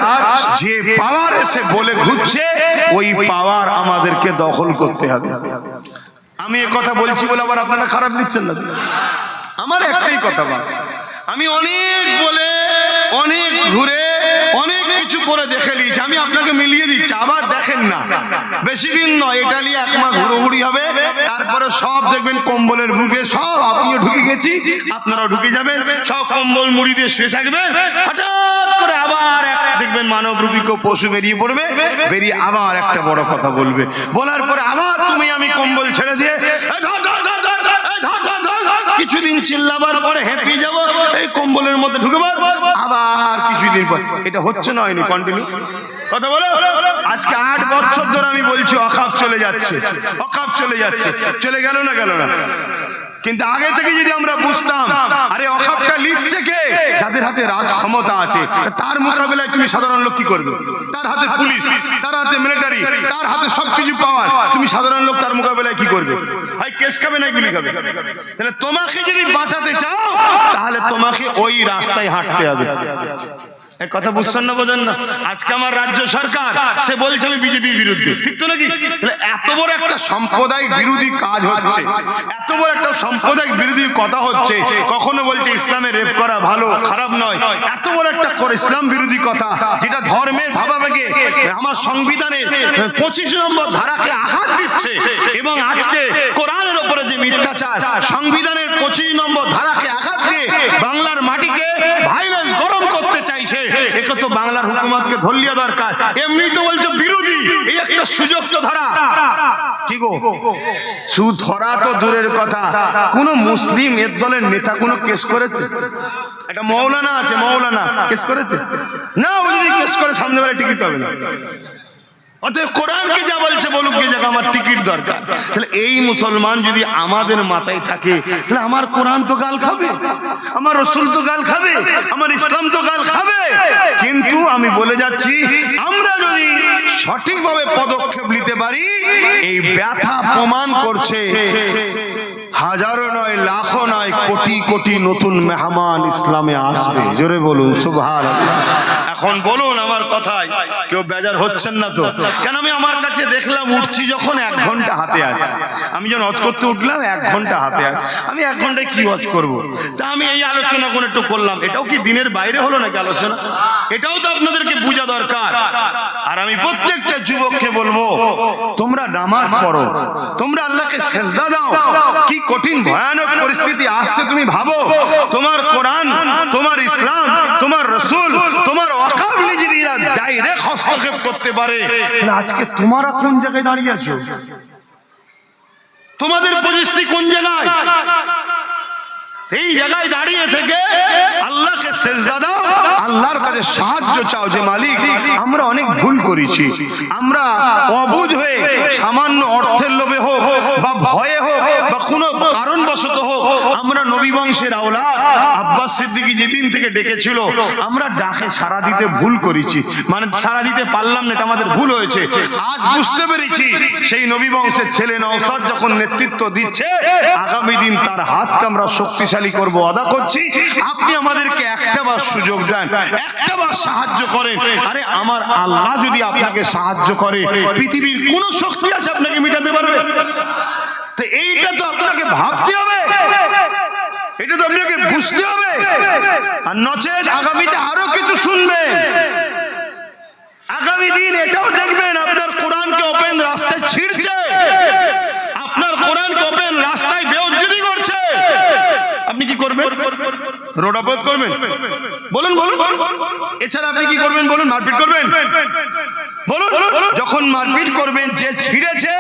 যে পাওয়ার এসে বলে ঘুরছে ওই পাওয়ার আমাদেরকে দখল করতে হবে। আমি এ কথা বলছি বলে আবার আপনারা খারাপ নিচ্ছেন না? আমার একটাই কথা বল, আমি অনেক বলে, অনেক ঘুরে, অনেক কিছু করে দেখে নিয়েছি, আমি আপনাকে মিলিয়ে দিচ্ছি, আবার দেখেন না। বেশি দিন নয়, এটা নিয়ে 1 মাস হুড়োহুড়ি হবে, তারপরে সব দেখবেন কম্বলের মুখে, সব আপনিও ঢুকে গেছি, আপনারাও ঢুকে যাবেন, সব কম্বল মুড়ি দিয়ে শুয়ে থাকবেন। হঠাৎ করে আবার দেখবেন মানব রূপী কেউ পশু বেরিয়ে পড়বে, বেরিয়ে আবার একটা বড় কথা বলবে, বলার পরে আবার তুমি আমি কম্বল ছেড়ে দিয়ে কিছুদিন চিল্লাবার পরে হেঁপে যাব, এই কম্বলের মধ্যে ঢুকে আবার কিছুদিন পর। এটা হচ্ছে না, হয়নি? কন্টিনিউ কথা বলো। আজকে 8 বছর ধরে আমি বলছি অকাফ চলে যাচ্ছে, অকাফ চলে যাচ্ছে, চলে গেল না, গেল না? কিন্তু আগে থেকে যদি আমরা বুঝতাম, আরে অকাফটা লিখছে কে, যাদের হাতে রাজ ক্ষমতা আছে, তার মোকাবিলায় তুমি সাধারণ লোক কি করবে? তার হাতে পুলিশ, তার হাতে মিলিটারি, তার হাতে সবকিছু পাওয়ার, তুমি সাধারণ লোক তার মোকাবিলায় কি করবে? হয় কেস খাবে না গুলি খাবে। তাহলে তোমাকে যদি বাঁচাতে চাও তাহলে তোমাকে ওই রাস্তায় হাঁটতে হবে। এক কথা বুঝছেন না, বোঝেন না? আজকে আমার রাজ্য সরকার সে বলছে আমি বিজেপির বিরুদ্ধে, ঠিক তো নাকি? তাহলে এত বড় একটা সাম্প্রদায়িক বিরোধী কাজ হচ্ছে, এত বড় একটা সাম্প্রদায়িক বিরোধী কথা হচ্ছে, কখনো বলছে ইসলামে রেপ করা ভালো, খারাপ নয়, এত বড় একটা ইসলাম বিরোধী কথা, যেটা ধর্মের ভাবাবেগে আমার সংবিধানের 25 নম্বর ধারাকে আঘাত দিচ্ছে, এবং আজকে কোরআনের উপরে যে মিথ্যাচার, সংবিধানের 25 নম্বর ধারাকে আঘাত দিয়ে বাংলার মাটিকে ভাইরাস গরম করতে চাইছে। একে তো বাংলার হুকুমতকে ধরলিয়া দরকার, এমনি তো বলছে বিরোধী, এই একটা সুযোগ তো ধরা, কি গো? শুধু ধরা তো দূরের কথা, কোন মুসলিম এর দলের নেতা কোন কেস করেছে? একটা মৌলানা আছে, মৌলানা কেস করেছে না? ও যদি কেস করে সামনে বেলায় টিকিট পাবে না। অতএব কোরআনকে যা বলছে বলুক, যে জায়গা আমার টিকিট দরকার। তাহলে এই মুসলমান যদি আমাদের মাথায় থাকে, তাহলে আমার কোরআন তো গাল খাবে, আমার রসুল তো গাল খাবে, আমার ইসলাম তো গাল খাবে। কিন্তু আমি বলে যাচ্ছি, আমরা যদি সঠিকভাবে পদক্ষেপ নিতে পারি, এই ব্যথা প্রমাণ করছে হাজারো নয়, লাখো নয়, কোটি কোটি নতুন মেহমান ইসলামে আসবে। জোরে বলুন সুবহানাল্লাহ। এখন বলুন আমার কথায় কেউ বেজার হচ্ছেন না তো? কেন আমি আমার কাছে দেখলাম উঠছি যখন 1 ঘন্টা হাতে আছে, আমি যখন হজ করতে উঠলাম 1 ঘন্টা হাতে আছে, আমি 1 ঘন্টায় কি হজ করব? তা আমি এই আলোচনা করে একটু করলাম। এটাও কি দিনের বাইরে হলো নাকি আলোচনা? এটাও তো আপনাদেরকে বোঝা দরকার। আর আমি প্রত্যেকটা যুবককে বলবো, তোমরা নামাজ পড়ো, তোমরা আল্লাহকে সেজদা দাও। কি কঠিন ভয়ানক পরিস্থিতি আসছে তুমি ভাবো। তোমার কোরআন, তোমার ইসলাম, তোমার রসুল, তোমার ওয়াকাব নিজেরা ডাইরেক্ট হস্তক্ষেপ করতে পারে। তাহলে আজকে তোমরা কোন জায়গায় দাঁড়িয়ে আছো? তোমাদের পরিস্থিতি কোন জায়গায়? এই জায়গায় দাঁড়িয়ে থেকে আল্লাহকে সেজদা দাও, আল্লাহর কাছে সাহায্য চাও যে মালিক আমরা অনেক ভুল করেছি, আমরা অবুঝ হয়ে সামান্য অর্থের লোভে হোক বা ভয়ে হোক বা কোনো কারণবশত হোক, আমরা নবী বংশের আওলাদ, আব্বাস সিদ্দিকী যেদিন থেকে ডেকেছিল আমরা ডাকে সাড়া দিতে ভুল করেছি, মানে সাড়া দিতে পারলাম না, এটা আমাদের ভুল হয়েছে। আজ বুঝতে পেরেছি সেই নবী বংশের ছেলে নওশাদ যখন নেতৃত্ব দিচ্ছে, আগামী দিন তার হাতকে আমরা শক্তিশালী করব, আদা করছি। আপনি আমাদেরকে একটা বার সুযোগ দেন, একটা বার সাহায্য করেন। আরে আমার আল্লাহ যদি আপনাকে সাহায্য করে, পৃথিবীর কোন শক্তি আছে আপনাকে মেটাতে পারবে? তো এইটা তো আপনাকে ভাবতে হবে, এটা তো আপনাকে বুঝতে হবে। আর নচেত আগামীতে আরো কিছু শুনবেন, আগামী দিন এটাও দেখবেন আপনার কোরআনকে ওপেন রাস্তায় ছিঁড়ছে, আপনার কোরআনকে ওপেন রাস্তায় বেইজ্জতি করছে। আপনি কি করবেন? রোড অবরোধ করবেন? বলুন বলুন। এছাড়া আপনি কি করবেন বলুন? মারপিট করবেন? বলুন। যখন মারপিট করবেন, যে ছিঁড়েছে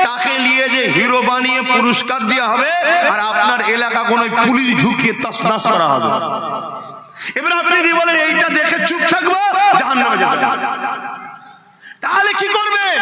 তাকে নিয়ে যে হিরো বানিয়ে পুরস্কার দেওয়া হবে, আর আপনার এলাকা কোনো পুলিশ ঢুকিয়ে তছনছ করা হবে। এবার আপনি কি বলেন এইটা দেখে চুপ থাকবো, জাহান্নামে যাব? তাহলে কি করবেন?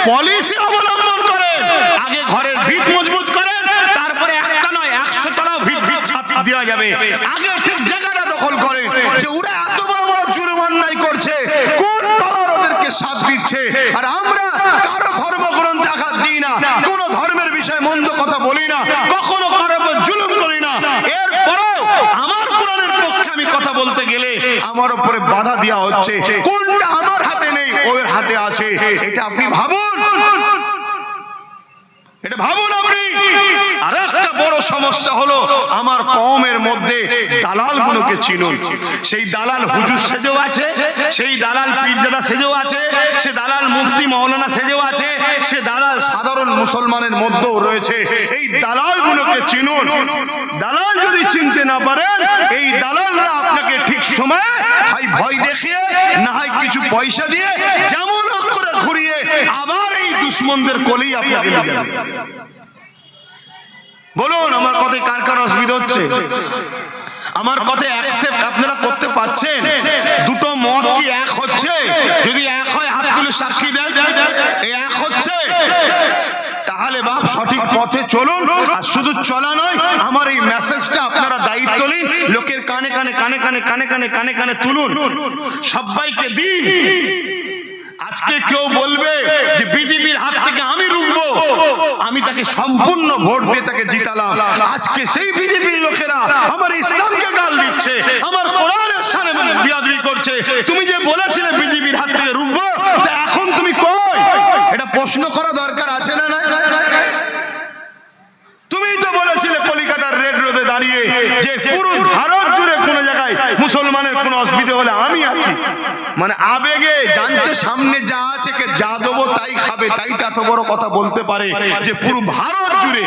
পলিসি অবলম্বন করেন। আগে ঘরের ভিত মজবুত করেন, তারপরে একটা নয় 100 তলাও ভিত ছাদ দেওয়া যাবে। আগে ঠিক জায়গাটা দখল করেন যে ওরা এত বড় বড় জুলুম অন্যায় করছে, কোন পাওয়ার ওদেরকে সাথ দিচ্ছে। আর আমরা কারো ধর্মগ্রন্থে আঘাত দিই না, কোন ধর্মের বিষয়ে মন্দ কথা বলি না, কখনো কারো উপর জুলুম করি না। এরপরেও আমার কোরআনের পক্ষে আমি কথা বলতে গেলে আমার উপরে বাধা দেওয়া হচ্ছে। কোনটা আমার হাতে নেই, ওর হাতে আছে। এটা আপনি ভাবুন, এটা ভাবুন আপনি। আর একটা বড় সমস্যা হলো আমার কওমের মধ্যে দালাল গুলোকে চিনুন। সেই দালাল হুজুর সেজেও আছে, সেই দালাল পীরজাদা সেজেও আছে, সে দালাল মুফতি মাওলানা সেজেও আছে, সে দালাল সাধারণ মুসলমানের মধ্যেও রয়েছে। এই দালাল গুলোকে চিনুন। দালাল যদি চিনতে না পারেন, এই দালালরা আপনাকে ঠিক সময়ে হয় ভয় দেখিয়ে, না হয় কিছু পয়সা দিয়ে যেমন করে ঘুরিয়ে আবার এই দুশ্মনদের কোলেই আপনাকে নিয়ে যাবে। বলুন আমার কথায় কার কার অসুবিধা হচ্ছে? আমার কথা অ্যাকসেপ্ট আপনারা করতে পারছেন? দুটো মত কি এক হচ্ছে? যদি এক হয় হাত তুলে সাক্ষী দেন এই এক হচ্ছে, তাহলে বাপ সঠিক পথে চলুন। আর শুধু চলা নয়, আমার এই মেসেজটা আপনারা দায়িত্ব নিন, লোকের কানে কানে কানে কানে কানে কানে কানে কানে তুলুন, সবাইকে দিন। আজকে কেউ বলবে যে বিজেপির হাত থেকে আমি রুখবো, আমি তাকে সম্পূর্ণ ভোট দিয়ে তাকে জিতালাম। আজকে সেই বিজেপির লোকেরা আমার ইসলামকে গাল দিচ্ছে, আমার কোরআনের সামনে বিয়াদবি করছে। তুমি যে বলেছিলে বিজেপির হাত থেকে রুখবো, তা এখন তুমি কই? এটা প্রশ্ন করা দরকার আছে না? তুমি তো বলেছিলে কলকাতার রেড রোডে দাঁড়িয়ে যে পুরো ভারত জুড়ে কোন জায়গায় মুসলমানের কোন অসুবিধা হলে আমি আছি। মানে আবেগে জানছে সামনে যা আছে, কে যা দেবো তাই খাবে, তাই তো এত বড় কথা বলতে পারে যে পুরো ভারত জুড়ে।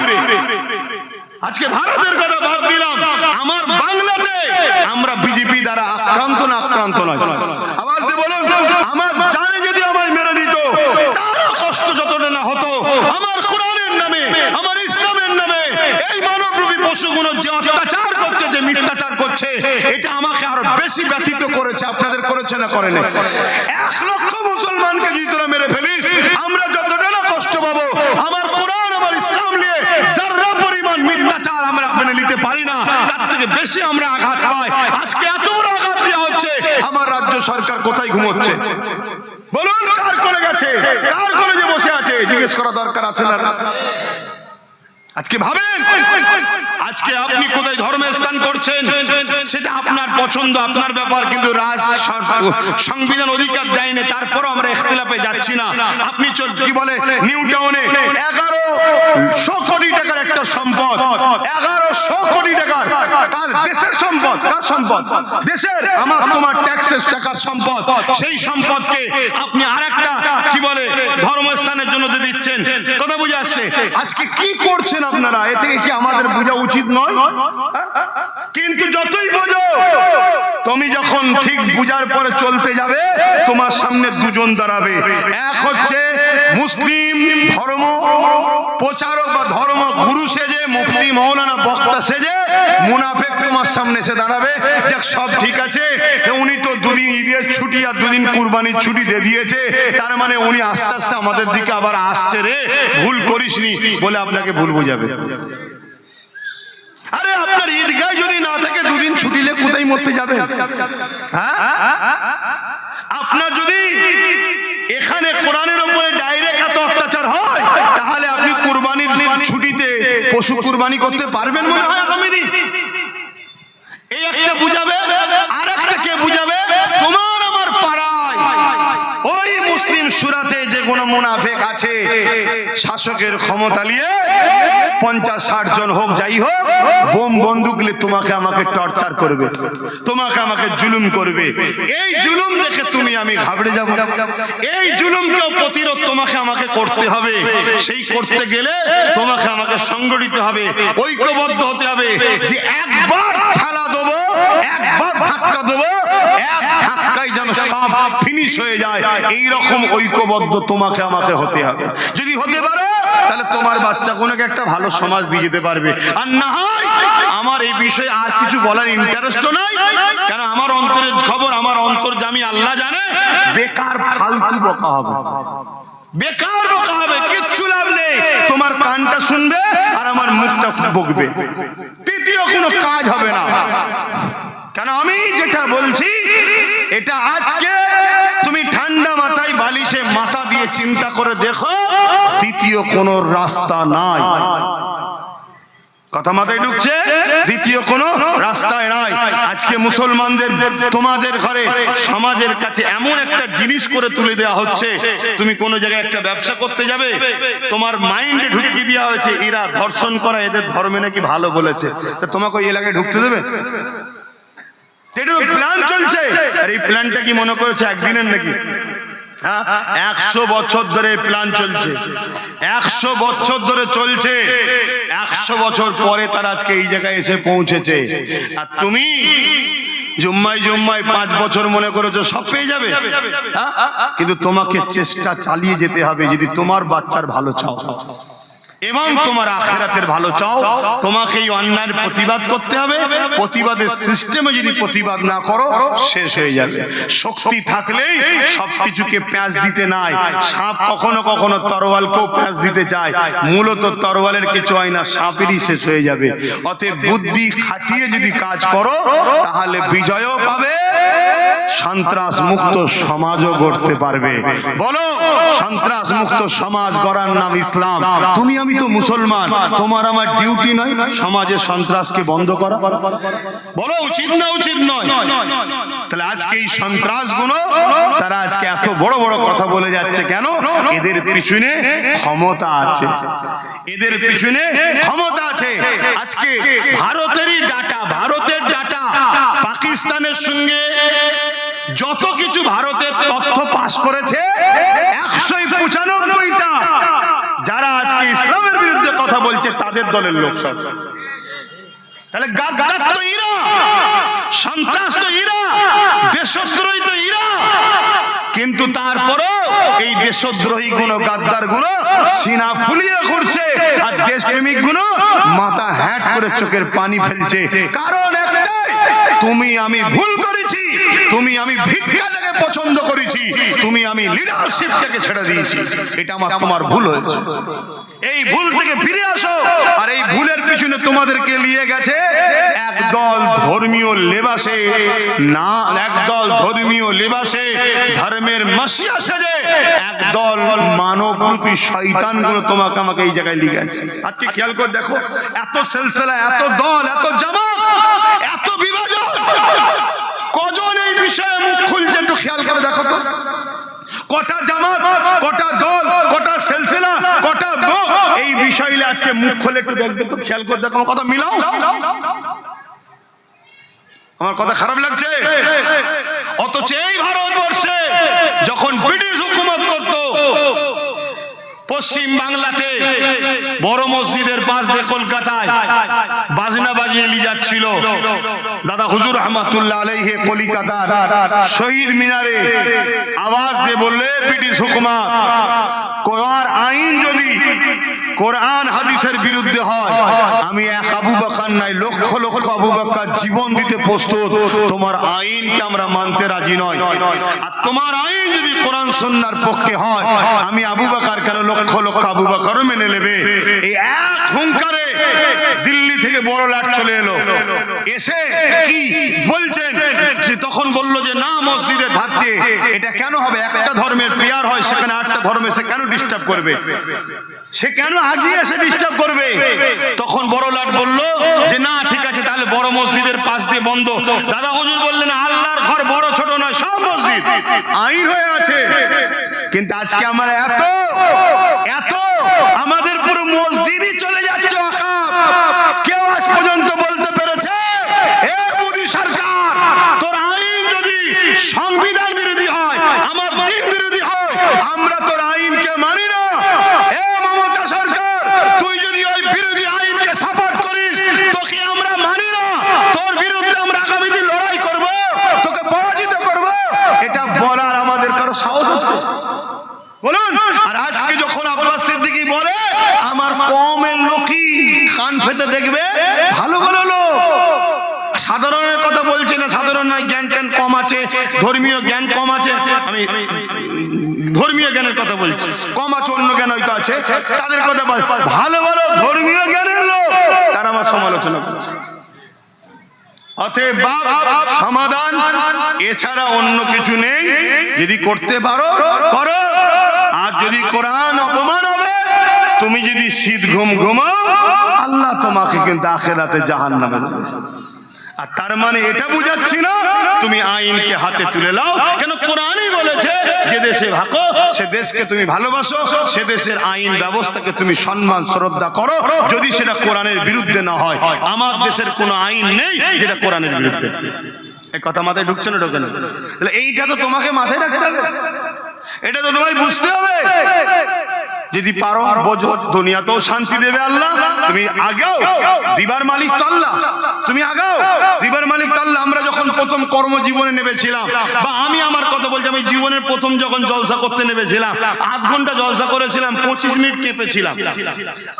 আজকে ভারতের কথা বাদ দিলাম, আমার বাংলাতে আমরা বিজেপি দ্বারা আক্রান্ত না আক্রান্ত নয়? আওয়াজ দিয়ে বলুন। আমার জানে যদি আমায় মেরে দিত, তারও কষ্ট যতটা না হতো। আমার কোরআনের নামে, আমার ইসলামের নামে এই মানবরূপী পশুগুলো যে অত্যাচার করছে, যে মিথ্যাচার করছে, এটা আমাকে আরো বেশি ব্যথিত করেছে। আপনাদের করেছে না করেনি? 1 লক্ষ মুসলমানকে যদি তোরা মেরে ফেলিস, আমরা যতটা না কষ্ট পাবো, আমার কোরআন আমার ইসলাম নিয়ে যারা পরিমাণ মিথ্যাচার আমরা মেনে নিতে পারি না, তার থেকে বেশি আমরা আঘাত পাই। আজকে এত বড় আঘাত দেওয়া হচ্ছে, আমার রাজ্য সরকার কোথায় ঘুমোচ্ছে? বলুন কার করে গেছে, কার করে যে বসে আছে? জিজ্ঞেস করা দরকার আছে না? আজকে ভাবেন আজকে আপনি কোথায় ধর্মস্থান করছেন সেটা আপনার পছন্দ, আপনার ব্যাপার, কিন্তু সংবিধান অধিকার দেয়নি, তারপরও আমরা ইখতিলাফে যাচ্ছি না। আপনি কি বলে নিউ টাউনে 1100 কোটি টাকার একটা সম্পদ, 1100 কোটি টাকার, কার দেশের সম্পদ, কার সম্পদ? দেশের, আমার তোমার ট্যাক্সের টাকার সম্পদ। সেই সম্পদকে আপনি আরেকটা কি বলে ধর্মস্থানের জন্য দিচ্ছেন। কথা বুঝে আসছে? আজকে কি করছেন আপনারা? এ থেকে কি আমাদের বোঝা উচিত নয়? কিন্তু যতই বোঝো, তুমি যখন ঠিক বুঝার পরে চলতে যাবে, তোমার সামনে দুজন দাঁড়াবে। এক হচ্ছে মুসলিম ধর্ম প্রচারক বা ধর্ম গুরু সেজে, মুফতি মৌলানা বক্তা সেজে মুনাফেক তোমার সামনে এসে দাঁড়াবে। যাক, সব ঠিক আছে, উনি তো দুদিন ঈদের ছুটি আর দুদিন কুরবানির ছুটি দিয়ে দিয়েছে, তার মানে উনি আস্তে আস্তে আমাদের দিকে আবার আসছে রে, ভুল করিসনি বলে আপনাকে ভুল বোঝাবে। আরে আপনার ঈদগায় যদি না থাকে, দুদিন ছুটিলে কোথায় মরতে যাবে? হ্যাঁ, আপনার যদি এখানে কোরআনের উপরে ডাইরেক্ট এত অত্যাচার হয়, তাহলে আপনি কুরবানির ছুটিতে পশু কুরবানি করতে পারবেন মনে হয় আগামী দিন? এই একটা বুঝাবে, আর একটা কে বুঝাবে? তোমার আমার পাড়ায় ওই মুসলিম সুরাতে যে কোন মুনাফেক আছে, শাসকের ক্ষমতা নিয়ে 50-60 জন হোক, যাই হোক, বোম বন্দুক নিয়ে তোমাকে আমাকে টর্চার করবে, তোমাকে আমাকে জুলুম করবে। এই জুলুম দেখে তুমি আমি ঘাবড়ে যাব। এই জুলুমকেও প্রতিরোধ তোমাকে আমাকে করতে হবে। সেই করতে গেলে তোমাকে আমাকে সংগঠিত হবে, ঐক্যবদ্ধ হতে হবে, যে একবার ঠেলা দেবো, একবার ধাক্কা দেবো, এক ধাক্কায় যেন সব ফিনিশ হয়ে যায়। এই রকম ঐক্যবদ্ধ তোমাকে আমাকে হতে হবে। যদি হতে পারো, তাহলে তোমার বাচ্চা কোনোকে একটা ভালো সমাজ দিয়ে যেতে পারবে। আর না হয় আমার এই বিষয়ে আর কিছু বলার ইন্টারেস্টও নাই, কারণ আমার অন্তরের খবর আমার অন্তর্যামী আল্লাহ জানে। বেকার ফালতু বকা হবে, বেকার বকা হবে, কিচ্ছু লাভ নেই। তোমার কানটা শুনবে আর আমার মুখটা বকবে, তৃতীয় কোনো কাজ হবে না। কেন আমি যেটা বলছি, এটা আজকে তুমি ঠান্ডা মাথায় বালিশে মাথা দিয়ে চিন্তা করে দেখো, দ্বিতীয় কোনো রাস্তা নাই। কথা মাথায় ঢুকছে? দ্বিতীয় কোনো রাস্তায় নাই। আজকে মুসলমানদের তোমাদের ঘরে সমাজের কাছে এমন একটা জিনিস করে তুলে দেওয়া হচ্ছে, তুমি কোন জায়গায় একটা ব্যবসা করতে যাবে, তোমার মাইন্ডে ঢুকিয়ে দেওয়া হয়েছে এরা ধর্ষণ করা এদের ধর্মে নাকি ভালো বলেছে, তা তোমাকে ওই এলাকায় ঢুকতে দেবে? প্ল্যান চলছে। আর এই প্ল্যানটা কি মনে করেছে একদিনের নাকি? 100 বছর ধরে প্ল্যান চলছে, 100 বছর ধরে চলছে। 100 বছর পরে তারা আজকে এই জায়গায় এসে পৌঁছেছে। আর তুমি জুম্মায় জুম্মায় 5 বছর মনে করেছো সব পেয়ে যাবে। কিন্তু তোমাকে চেষ্টা চালিয়ে যেতে হবে যদি তোমার বাচ্চার ভালো চাও এবং তোমার আখিরাতের ভালো চাও। তোমাকে এই অন্যায়ের প্রতিবাদ করতে হবে। প্রতিবাদের সিস্টেমে যদি প্রতিবাদ না করো, শেষ হয়ে যাবে। শক্তি থাকলেই সবকিছুকে প্যাঁচ দিতে নাই। সাপ কখনো কখনো তরোয়ালকেও প্যাঁচ দিতে চায়, মূলত তরোয়ালের কিছু হয় না, সাপেরই শেষ হয়ে যাবে। অতএব বুদ্ধি খাটিয়ে যদি কাজ করো, তাহলে বিজয়ও পাবে, সন্ত্রাস মুক্ত সমাজও গড়তে পারবে। বলো, সন্ত্রাস মুক্ত সমাজ গড়ার নাম ইসলাম। তুমি আমি তো মুসলমান, তোমার আমার ডিউটি নয় সমাজে সন্ত্রাসকে বন্ধ করা? বলো, উচিত না উচিত নয়? তাহলে আজকে এই সন্ত্রাসগুলো তারা আজকে এত বড় বড় কথা বলে যাচ্ছে কেন? এদের পিছনে ক্ষমতা আছে, এদের পিছনে ক্ষমতা আছে। আজকে ভারতেরই ডাটা, ভারতের ডাটা পাকিস্তানের সঙ্গে যত কিছু ভারতের তথ্য পাস করেছে, 195টা যারা আজকে ইসলামের বিরুদ্ধে কথা বলছে তাদের দলের লোক সব। তাহলে গাদ্দার তো এরা, সন্ত্রাস তো এরা, দেশদ্রোহী তো এরা। কিন্তু তারপরও এই দেশদ্রোহী গুলো, গাদ্দার গুলো সিনা ফুলিয়ে ঘুরছে, আর দেশপ্রেমিক গুলো মাথা হ্যাট করে চোখের পানি ফেলছে। কারণ একটাই, তুমি আমি ভুল করেছি, তুমি আমি ভিক্ষাটাকে পছন্দ করেছি, তুমি আমি লিডারশিপটাকে ছেড়ে দিয়েছি। এটা আমার তোমার ভুল হয়েছে। এই ভুল থেকে ফিরে আসো। আর এই ভুলের পিছনে তোমাদেরকে নিয়ে গেছে একদল ধর্মীয় লেবাসে না, একদল ধর্মীয় লেবাসে ধর্মের মাসিয়া সেজে একদল মানবরূপী শয়তানগুলো তোমাকে আমাকে এই জায়গায় লিখে আছে। আজকে খেয়াল করে দেখো, এত সিলসিলা, এত দল, এত জামাত, এত বিভাজন, কজন এই বিষয়ে মুখ খুলছে একটু খেয়াল করে দেখো তো। কটা জামাত, কটা দল, কটা সিলসিলা, কটা গ্রুপ এই বিষয়ে আজকে মুখ খুলে একটু দেখবে তো, খেয়াল করে দেখো। আমার কথা মিলাও, আমার কথা খারাপ লাগছে? অথচ এই ভারতবর্ষে যখন ব্রিটিশ হুকুমত করত, পশ্চিম বাংলাতে বড় মসজিদের পাশ দিয়ে কলকাতায় বাজনা বাজিয়ে নিয়ে যাচ্ছিল দাদা হুজুর রহমাতুল্লাহ আলাইহি কলিকাতার শহীদ মিনারে আওয়াজ দিয়ে বললে, ব্রিটিশ হুকুমত কোরআন আইন যদি কোরআন হাদিসের বিরুদ্ধে হয়, আমি এক আবু বকর নাই, লক্ষ লক্ষ আবু বকর জীবন দিতে প্রস্তুত, তোমার আইনকে আমরা মানতে রাজি নয়। আর তোমার আইন যদি কোরআন সুন্নাহর পক্ষে হয়, আমি আবু বকর কেন, লক্ষ লক্ষ আবু বকরও মেনে নেবে। এই এক হুঙ্কারে দিল্লি থেকে বড় লাট চলে এলো, এসে কি বলছেন, যে তখন বললো যে না, মসজিদে ধাচ্ছে এটা কেন হবে, একটা ধর্মের প্রেয়ার হয় সেখানে আটটা ধর্মে সে কেন ডিস্টার্ব করবে, সে কেন আগিয়ে এসে ডিস্টার্ব করবে। তখন বড় লাট বলল যে না ঠিক আছে, তাহলে বড় মসজিদের পাশ দিয়ে বন্ধ। দাদা হুজুর বললেন, আল্লাহর ঘর বড় ছোট নয়, সব মসজিদ আইন হয়ে আছে। কিন্তু আজকে আমরা এত এত আমাদের পুরো মসজিদই চলে যাচ্ছে ওয়াকফ। কেউ আজ পর্যন্ত বলতে পেরেছে, এ মোদী সরকার, তোর আইন যদি সংবিধান বিরোধী হয়, আমার দিন বিরোধী হয়, আমরা তোর আইনকে মানি না। এ মমতা সরকার, তুই যদি ওই বিরোধী আইনকে সাপোর্ট করিস, তোকে আমরা মানি না, তোর বিরুদ্ধে আমরা আগামী দিন লড়াই করব, তোকে পরাজিত করব। এটা বলার আমাদের কারো সাহস হচ্ছে? বলুন। আর আজকে যখন আব্বাস সিদ্দিকী বলে, আমার কওমের লোকই কান পেতে দেখবে, ভালো ভালো লোক, সাধারণের কথা বলছি না, সাধারণ জ্ঞান জ্ঞান কম আছে, ধর্মীয় জ্ঞান কম আছে, আমি ধর্মীয় জ্ঞানের কথা বলছি, কম আছে অন্য জ্ঞান হয়তো আছে, তাদের কথা বল, ভালো ভালো ধর্মীয় জ্ঞানের লোক তারা আমার সমালোচনা করছে। অতএব বাপ সমাধান এছাড়া অন্য কিছু নেই, যদি করতে পারো করো, আর যদি কোরআন অপমান হবে, তুমি যদি শীত ঘুম ঘুমাও, আল্লাহ তোমাকে কিন্তু আখিরাতে জাহান্নামে দেবে। আর তার মানে এটা বুঝাচ্ছি না তুমি আইনকে হাতে তুলে নাও, কেন কোরআনই বলেছে যে দেশে থাকো সে দেশকে তুমি ভালোবাসো, সে দেশের আইন ব্যবস্থাকে তুমি সম্মান শ্রদ্ধা করো, যদি সেটা কোরআনের বিরুদ্ধে না হয়। আমার দেশের কোনো আইন নেই যেটা কোরআনের বিরুদ্ধে। এই কথা মাথায় ঢুকছে না, ঢোকে না? তাহলে এইটা তো তোমাকে মাথায় রাখতে হবে, এটা তো তোমায় বুঝতে হবে। যদি পারো বোঝো, দুনিয়াতেও শান্তি দেবে আল্লাহ, তুমি আগাও, দিবার মালিক তো আল্লাহ, তুমি আগাও, দিবার মালিক তো আল্লাহ। আমরা যখন প্রথম কর্মজীবনে নেমেছিলাম, বা আমি আমার কথা বলছি, আমি জীবনের প্রথম যখন জলসা করতে নেমেছিলাম, 8 ঘন্টা জলসা করেছিলাম, 25 মিনিট কেঁপেছিলাম।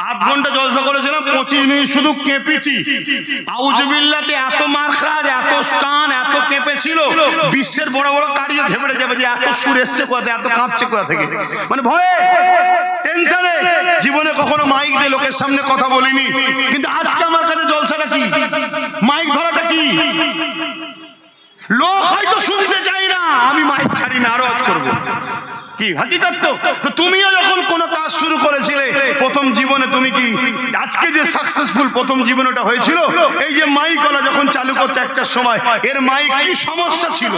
8 ঘন্টা জলসা করেছিলাম, 25 মিনিট শুধু কেঁপেছি। আউযুবিল্লাহতে এত মারখাজ, এত স্টান, এত কেঁপেছিল, বিশ্বের বড় বড় কারিও ঘেবড়ে যাবে যে এত সুর এসছে কোথা, এত কাঁপছে কোথা থেকে, মানে ভয়ে, টেনশনে। জীবনে কখনো মাইক দিয়ে লোকের সামনে কথা বলিনি, কিন্তু আজকে আমার কাছে জলসাটা কি, মাইক ধরাটা কি। লোক হয়তো শুনতে চাই না, আমি মাইক ছাড়ি না, আরো আজ করবো কি হাকিকত। তো তুমিও যখন কোন কাজ শুরু করেছিলে প্রথম জীবনে, তুমি কি আজকে যে সাকসেসফুল প্রথম জীবনটা হয়েছিল, এই যে মাইক ওলা যখন চালু করতে একটা সময়, এর মাইক কি সমস্যা ছিল,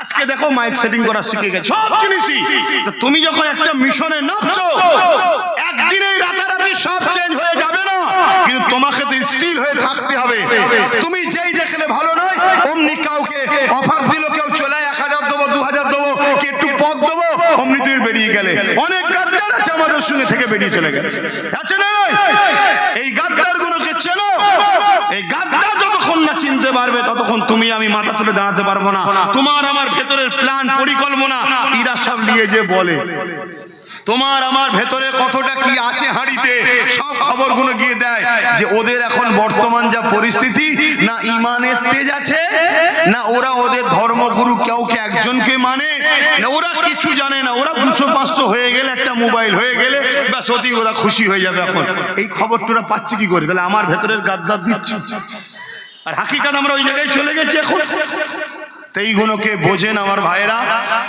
আজকে দেখো মাইক সেটিং করা শিখে গেছে, সব জিনিসই। তো তুমি যখন একটা মিশনে নামছো, একদিনেই রাতারাতি সব চেঞ্জ হয়ে যাবে না, কিন্তু তোমাকে তো স্টিল হয়ে থাকতে হবে। তুমি যেই দেখলে ভালো নয়, অমনি কাউকে অফার দিল, কেউ চলে 1000 দেবো, 2000 দেবো, কি একটু পদ দেবো, অমনি তুমি বেরিয়ে গেলে। অনেক গাদ্দার আছে আমাদের সঙ্গে থেকে বেরিয়ে চলে গেছে, আছে না? এই গাদ্দার গুলোকে চেনো। এই গাদ্দার যতক্ষণ না চিনতে পারবে, ততক্ষণ তুমি আমি মাথা তুলে দাঁড়াতে পারবো না। তোমার আমার ভেতরের প্ল্যান পরিকল্পনা এরা সব নিয়ে যে বলে, তোমার আমার ভেতরে কতটা কি আছে হাঁড়িতে, সব খবরগুলো গিয়ে দেয় যে ওদের এখন বর্তমান যা পরিস্থিতি, না ইমানের তেজ আছে, না ওরা ওদের ধর্মগুরু কাউকে একজনকে মানে, না ওরা কিছু জানে না। ওরা 200-500 হয়ে গেলে, একটা মোবাইল হয়ে গেলে ব্যাস অতি ওরা খুশি হয়ে যাবে। এখন এই খবরটা পাচ্ছে কি করে? তাহলে আমার ভেতরের গাদ্দার দিচ্ছি, আর হাকিকাত আমরা ওই জায়গায় চলে গেছি এখন। তো এইগুলোকে বোঝেন আমার ভাইরা।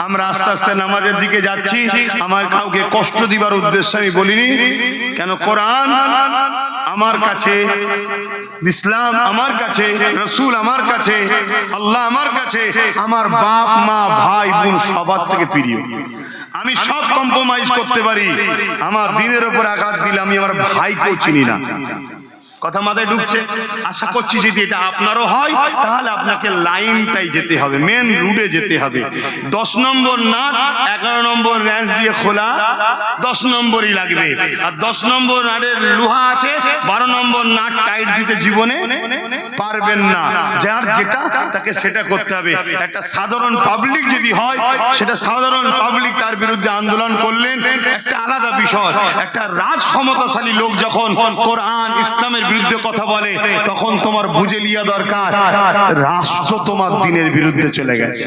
আমরা আস্তে আস্তে নামাজের দিকে যাচ্ছি। আমার কাউকে কষ্ট দিবার উদ্দেশ্যে আমি বলিনি, কেন কোরআন আমার কাছে, ইসলাম আমার কাছে, রসুল আমার কাছে, আল্লাহ আমার কাছে, আমার বাপ মা ভাই বোন সবার থেকে প্রিয়। আমি সব কম্প্রোমাইজ করতে পারি, আমার দিনের উপর আঘাত দিলে আমি আমার ভাইকেও চিনি না। কথা মাথায় ঢুকছে? আশা করছি যদি এটা আপনারও হয় তাহলে আপনাকে লাইনটাই যেতে হবে, মেন রুটে যেতে হবে। 10 নম্বর নাট 11 নম্বর রেঞ্জ দিয়ে খোলা 10 নম্বরই লাগবে, আর 10 নম্বর নাটের লোহা আছে, 12 নম্বর নাট টাইট দিতে জীবনে পারবেন না। যার যেটা তাকে সেটা করতে হবে। একটা সাধারণ পাবলিক যদি হয়, সেটা সাধারণ পাবলিক তার বিরুদ্ধে আন্দোলন করলেন একটা আলাদা বিষয়। একটা রাজ ক্ষমতাশালী লোক যখন কোরআন ইসলামের বিরুদ্ধে কথা বলে, তখন তোমার বুঝে লিয়া দরকার রাষ্ট্র তোমার দিনের বিরুদ্ধে চলে গেছে।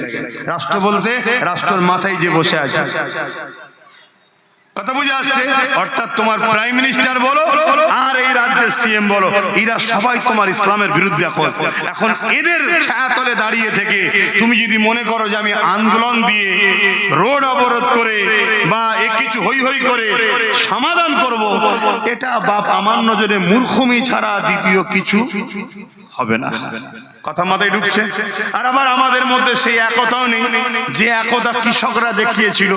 রাষ্ট্র বলতে রাষ্ট্রের মাথায় যে বসে আছে, কথা বুঝে আসছে? অর্থাৎ তোমার প্রাইম মিনিস্টার বলো আর এই রাজ্যের সিএম বলো, এরা সবাই তোমার ইসলামের বিরুদ্ধে। এখন এদের ছায়াতলে দাঁড়িয়ে থেকে তুমি যদি মনে করো যে আমি আন্দোলন দিয়ে রোড অবরোধ করে বা কিছু হই হই করে সমাধান করব, এটা বাপ আমার নজরে মূর্খমি ছাড়া দ্বিতীয় কিছু হবে না। কথা মাথায় ঢুকছে? আর আবার আমাদের মধ্যে সেই একতাও নেই যে একতা কৃষকরা দেখিয়েছিল।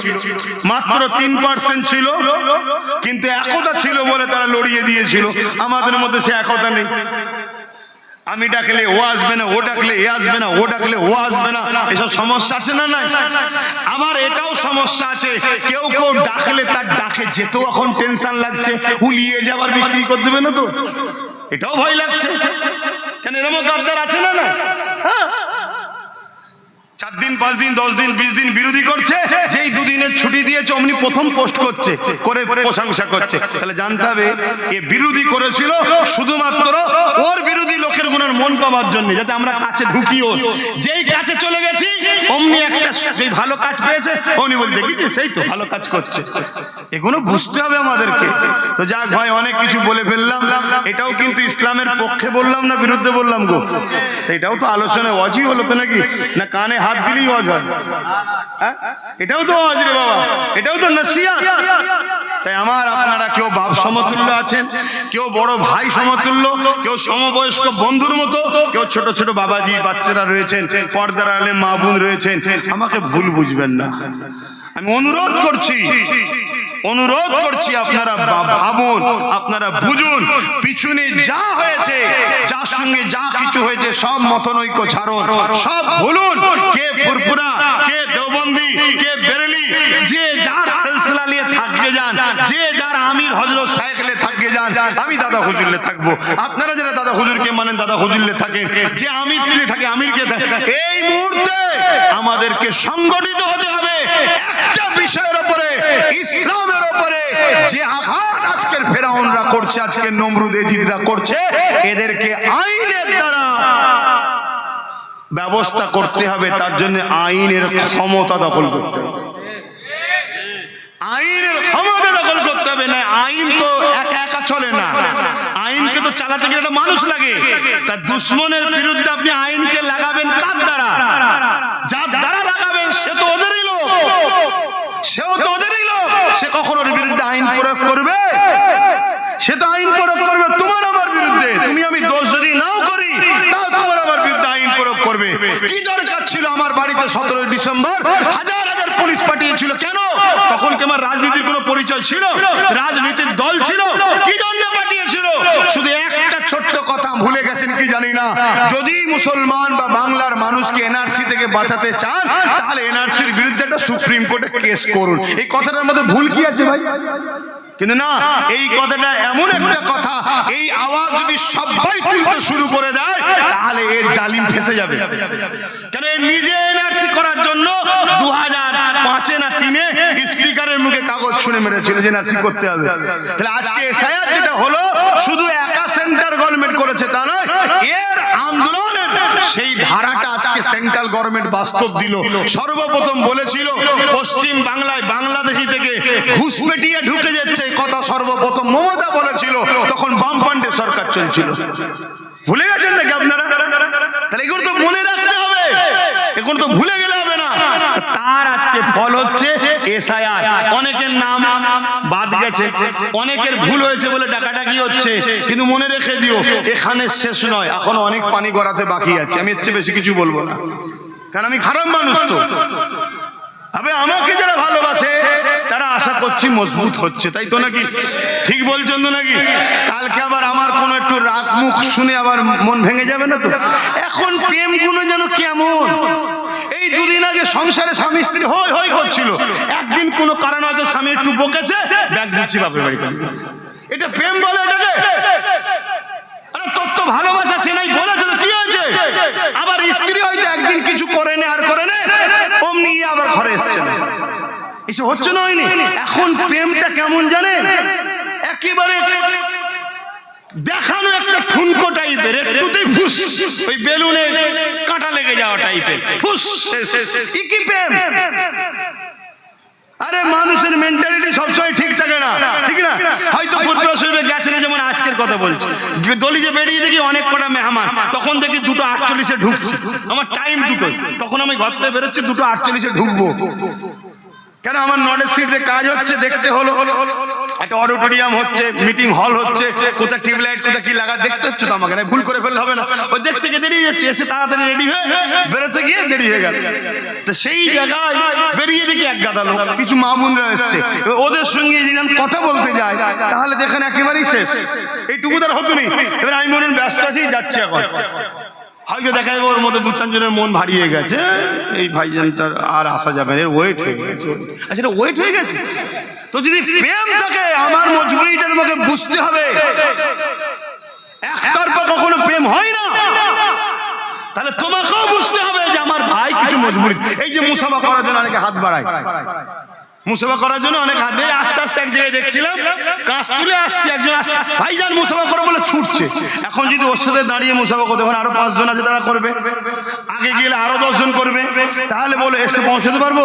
মাত্র 3% ছিল, কিন্তু একতা ছিল বলে তারা লড়িয়ে দিয়েছিল। আমাদের মধ্যে সে একতা নেই। আমি ডাকলে ও আসবে না, ও ডাকলে এ আসবে না, ও ডাকলে ও আসবে না, এসব সমস্যা আছে না? নাই। আবার এটাও সমস্যা আছে, কেউ কেউ ডাকলে তার ডাকে যেতেও এখন টেনশন লাগছে, উলিয়ে যাবার বিক্রি করে দেবে না তো, এটাও ভয় লাগছে। কেন এরকম গাদ্দার আছে না? না, 4 দিন 5 দিন 10 দিন 20 দিন বিরোধী করছে, যেই 2 দিনের ছুটি দিয়েছে অমনি প্রথম পোস্ট করছে, করে প্রশংসা করছে। তাহলে জানতে হবে এ বিরোধী করেছিল শুধুমাত্র ওর বিরোধী লোকের গুণের মন পাওয়ার জন্য, যাতে আমরা কাছে ঢুকিও। যেই কাছে চলে গেছি অমনি একটা যেই ভালো কাজ পেয়েছে অমনি বলি দেখি যে সেই তো ভালো কাজ করছে। এগুলো বুঝতে হবে আমাদেরকে। তো যাক ভাই, অনেক কিছু বলে ফেললাম। এটাও কিন্তু ইসলামের পক্ষে বললাম না বিরুদ্ধে বললাম গো? তো এটাও তো আলোচনায় ওয়াজই হলো তো নাকি? না কানে হাত দিলেই ওয়াজ হয়? এটাও তো ওয়াজ রে বাবা, এটাও তো নসিহত। তাই আমার আপনারা কেউ বাপ সমতুল্য আছেন, কেউ বড় ভাই সমতুল্য, কেউ সমবয়স্ক বন্ধুর মতো, কেউ ছোট ছোট বাবাজি বাচ্চারা রয়েছেন, পর্দার আলে মা বোন রয়েছেন। আমাকে ভুল বুঝবেন না, আমি অনুরোধ করছি আপনারা ভাবুন, আপনারা বুঝুন, পিছনে যা হয়েছে, যার সঙ্গে যা কিছু হয়েছে সব মতনৈক্য ছাড়ুন, সব ভুলুন। কে ফুরফুরা, কে দেওবন্দি, কে বেরেলি, যে যার সিলসিলা নিয়ে থাকতে যান, যে যার আমির হযরত শাইখলে থাকতে যান। আমি দাদা হুজুরলে থাকবো, আপনারা যারা দাদা হুজুরকে মানেন দাদা হুজুরলে থাকেন, যে আমিরলে থাকে আমিরকে থাকে। এই মুহূর্তে আমাদেরকে সংগঠিত হতে হবে একটা বিষয়ের উপরে, ইসলামের উপরে। যে আঘাত আজকের ফেরাউনরা করছে, আজকের নমরুদ এজিদরা করছে, এদেরকে আইনের দ্বারা ব্যবস্থা করতে হবে। তার জন্য আইনের ক্ষমতা দখল করতে হবে, আইনের ক্ষমতা দখল করতে হবে। না, আইন তো একা একা চলে না, আইনকে তো চালাতে গেলে একটা মানুষ লাগে। তার দুশ্মনের বিরুদ্ধে আপনি আইনকে লাগাবেন কার দ্বারা? যার দ্বারা লাগাবেন সে তো ওদেরই লোক, সেও তো ওদেরই লোক। সে কখন ওর বিরুদ্ধে আইন প্রয়োগ করবে? সে তো আইন প্রয়োগ করবে তোমার আমার বিরুদ্ধে। তুমি আমি দোষ যদি নাও করি, তাও তোমার আমার বিরুদ্ধে আইন প্রয়োগ করবে। কি দরকার ছিল আমার বাড়িতে 17 ডিসেম্বর হাজার হাজার পুলিশ পাঠিয়েছিল? কেন? তখন কি আমার রাজনীতির কোনো পরিচয় ছিল? রাজনীতির দল ছিল? কি জন্য পাঠিয়েছিল? শুধু একটা ছোট্ট কথা ভুলে গেছেন কি জানি না, যদি মুসলমান বা বাংলার মানুষকে এনআরসি থেকে বাঁচাতে চান, তাহলে এনআরসির বিরুদ্ধে একটা সুপ্রিম কোর্টে কেস করুন। এই কথাটার মধ্যে ভুল কি আছে ভাই? কিন্তু না, এই কথাটা এমন একটা কথা, এই আওয়াজ যদি সবাই তুলতে শুরু করে দেয়, তাহলে এর জালিম ফেসে যাবে। কেন নিজে এনআরসি করার জন্য 2005-এ না 3-এ স্পিকারের মুখে কাগজ ছুঁড়ে মেরেছিল যে এনআরসি করতে হবে। তাহলে আজকে এসআইআর যেটা হলো, শুধু একা সেন্টার গভর্নমেন্ট করেছে তা নয়, এর আন্দোলনের সেই ধারাটা আজকে সেন্ট্রাল গভর্নমেন্ট বাস্তব দিল। সর্বপ্রথম বলেছিল পশ্চিম বাংলায় বাংলাদেশি থেকে ঘুষপেটিয়ে ঢুকে যাচ্ছে, কথা সর্বপ্রথম মমতা বলেছিল। তখন বামফ্রন্টের সরকার চলছিল। ভুলে গেছেন নাকি আপনারা? এখন তো ভুলে গেলে হবে না। তার আজকে ফল হচ্ছে এসআইআর। অনেকের নাম বাদ গেছে, অনেকের ভুল হয়েছে বলে ডাকাডাকি হচ্ছে, কিন্তু মনে রেখে দিও এখানে শেষ নয়, এখন অনেক পানি গড়াতে বাকি আছে। আমি এর চেয়ে বেশি কিছু বলবো না, কারণ আমি খারাপ মানুষ তো। তবে আমাকে যারা ভালোবাসে তারা আশা করছি মজবুত হচ্ছে, তাই তো নাকি? ঠিক বলছেন তো নাকি? কালকে আবার আমার কোনো একটু রাগ মুখ শুনে আবার মন ভেঙে যাবে না তো? এখন প্রেমগুলো যেন কেমন, এই দুদিন আগে সংসারে স্বামী স্ত্রী হই হই করছিল, একদিন কোনো কারণ হয়তো স্বামী একটু বকেছে, ব্যাগ গুছিয়ে বাপের বাড়ি পাঠিয়ে দিয়েছে। এটা প্রেম বলে এটাকে? আরে তোর তো ভালোবাসা সে নাই বলেছে তো কি হয়েছে? আবার স্ত্রী হয়তো একদিন কিছু করে নে আর করে নে, অমনি আবার ঘরে এসছে, এসে হচ্ছে না হয়নি। এখন প্রেমটা কেমন জানেন, একেবারে দেখানো একটা ঠুনকো টাইপের, একটুতেই ফুস, ওই বেলুনে কাঁটা লেগে যাওয়া টাইপের ফুস, কি প্রেম? আরে মানুষের মেন্টালিটি সবসময় ঠিক থাকে না, ঠিক না? হয়তো ফুটবল শরীফে গেছে না, যেমন আজকের কথা বলছি, দলিজে বেরিয়ে দেখি অনেক কটা মেহমান, তখন দেখি 2:48 ঢুকছে, আমার টাইম 2টো, তখন আমি ঘর থেকে বেরোচ্ছি 2:48 ঢুকবো, কেন আমার নলেজ সিটে কাজ হচ্ছে, দেখতে হলো একটা অডিটোরিয়াম হচ্ছে, মিটিং হল হচ্ছে, কোথায় টিউবলাইট কোথায় কি লাগা দেখতে হচ্ছে, তো আমাকে ভুল করে ফেললে হবে না, ওই দেখতে গিয়ে দেরি যাচ্ছে, এসে তাড়াতাড়ি রেডি হয়ে বেরোতে গিয়ে দেরি হয়ে গেল। তো সেই জায়গায় বেরিয়ে দেখি এক গাদা লোক, কিছু মামুনরা এসছে, ওদের সঙ্গে যদি আমি কথা বলতে যাই তাহলে দেখেন একেবারেই শেষ, এইটুকু তার হতো নি। এবার আমি মনে ব্যস্ত আছি, যাচ্ছে এখন, হয়তো দেখা যাবে ওর মধ্যে 2-4 জনের মন ভারিয়ে গেছে, এই ভাইজানটার আর আসা যাবে না, ওয়েট হয়ে গেছে। আচ্ছা এটা ওয়েট হয়ে গেছে, তো যদি প্রেম থাকে আমার মজবুরিটা তোমাকে বুঝতে হবে, একতরফা কখনো প্রেম হয় না, তাহলে তোমাকেও বুঝতে হবে যে আমার ভাই কিছু মজবুরি। এই যে মুসাফা করার জন্য অনেকে হাত বাড়ায়, মুসাফা করার জন্য অনেক হাত দিয়ে আস্তে আস্তে এক জায়গায় দেখছিলাম কাঁচ তুলে আসছে একজন, ভাইজান মুসাফা করো বলে ছুটছে। এখন যদি ওর সাথে দাঁড়িয়ে মুসাফা করতে, এখন আরো 5 জন আছে তারা করবে, আগে গেলে আরো 10 জন করবে, তাহলে বলে এসে পৌঁছাতে পারবো?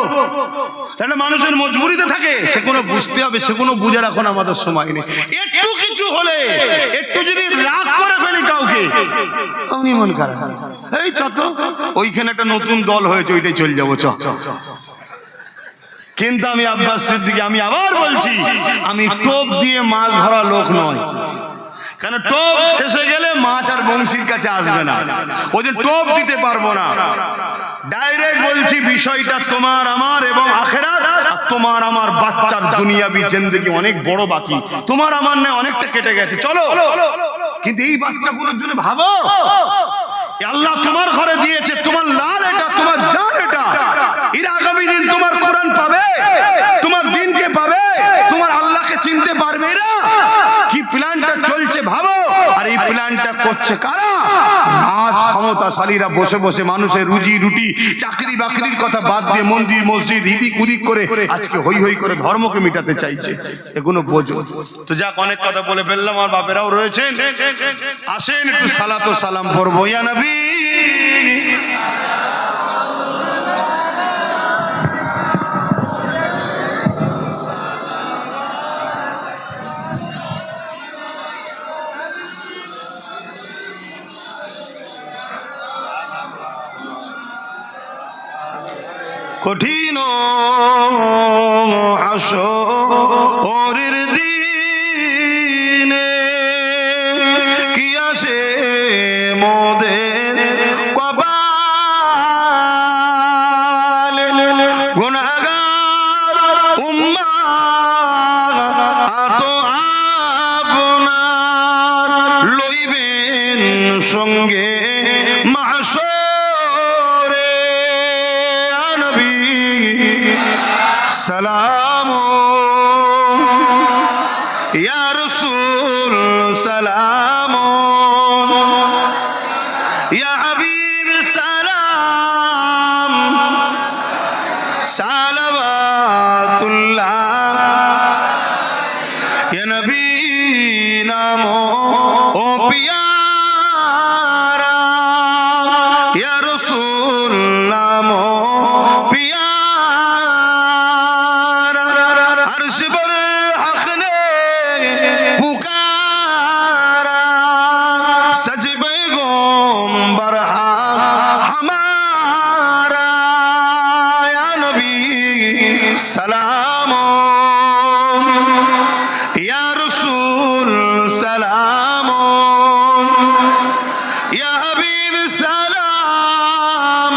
তাহলে মানুষের মজবুরিতে থাকে, সে কোনো বুঝতে হবে, সে কোনো বুঝার এখন আমাদের সময় নেই। একটু কিছু হলে, একটু যদি রাগ করে ফেলি কাউকে, আমি মন খারাপ, এই চত ওইখানে একটা নতুন দল হয়েছে, ওইটাই চলে যাবো চ। কিন্তু আমি আব্বাস সিদ্দিকী, আমি আবার বলছি, আমি টোপ দিয়ে মাছ ধরা লোক নয়, কারণ টোপ শেষে গেলে মাছ আর বংশীর কাছে আসবে না, ওই যে টোপ দিতে পারবো না। ডাইরেক্ট বলছি, বিষয়টা তোমার আমার এবং আখেরাত, আর তোমার আমার বাচ্চার দুনিয়াবি জিন্দেগি অনেক বড় বাকি, তোমার আমার নয় অনেকটা কেটে গেছে, চলো। কিন্তু এই বাচ্চাগুলোর জন্য ভাবো, আল্লাহ তোমার ঘরে দিয়েছে, তোমার লাল এটা, তোমার জান এটা, এর আগামী দিন তোমার কোরআন পাবে, তোমার দিনকে পাবে, তোমার আল্লাহকে চিনতে পারবে এরা। কি প্ল্যানটা চলছে ভাবো, আর এই প্ল্যানটা করছে কারা? রাজ ক্ষমতাশালীরা বসে বসে মানুষের রুজি রুটি চাকরি বাকরির কথা বাদ দিয়ে মন্দির মসজিদ ইদিক উদিক করে আজকে হই হই করে ধর্মকে মিটাতে চাইছে, এগুলো বোঝো। তো যাক, অনেক কথা বলে ফেললাম, আমার বাপেরাও রয়েছেন, আসেন একটু সালাত ও সালাম পড়বো। ইয়া নবী কঠিন হাসরের দিনে কি আসে মোদের কপালে, গুনাহগার উম্মাহ তো আপনার লইবেন সঙ্গে মাহশরে। নবী সালাম, ইয়া রাসূল সালাম, ইয়া হাবিব সালাম, সালাওয়াতুল্লাহ, ইয়া নবী নাম ও পিয়ারা, ইয়া রাসূল নাম পিয়ারা, আরশ पर हक ने पुकारा, सजबे गोंबर हमारा, ইয়া হাবিব সালাম।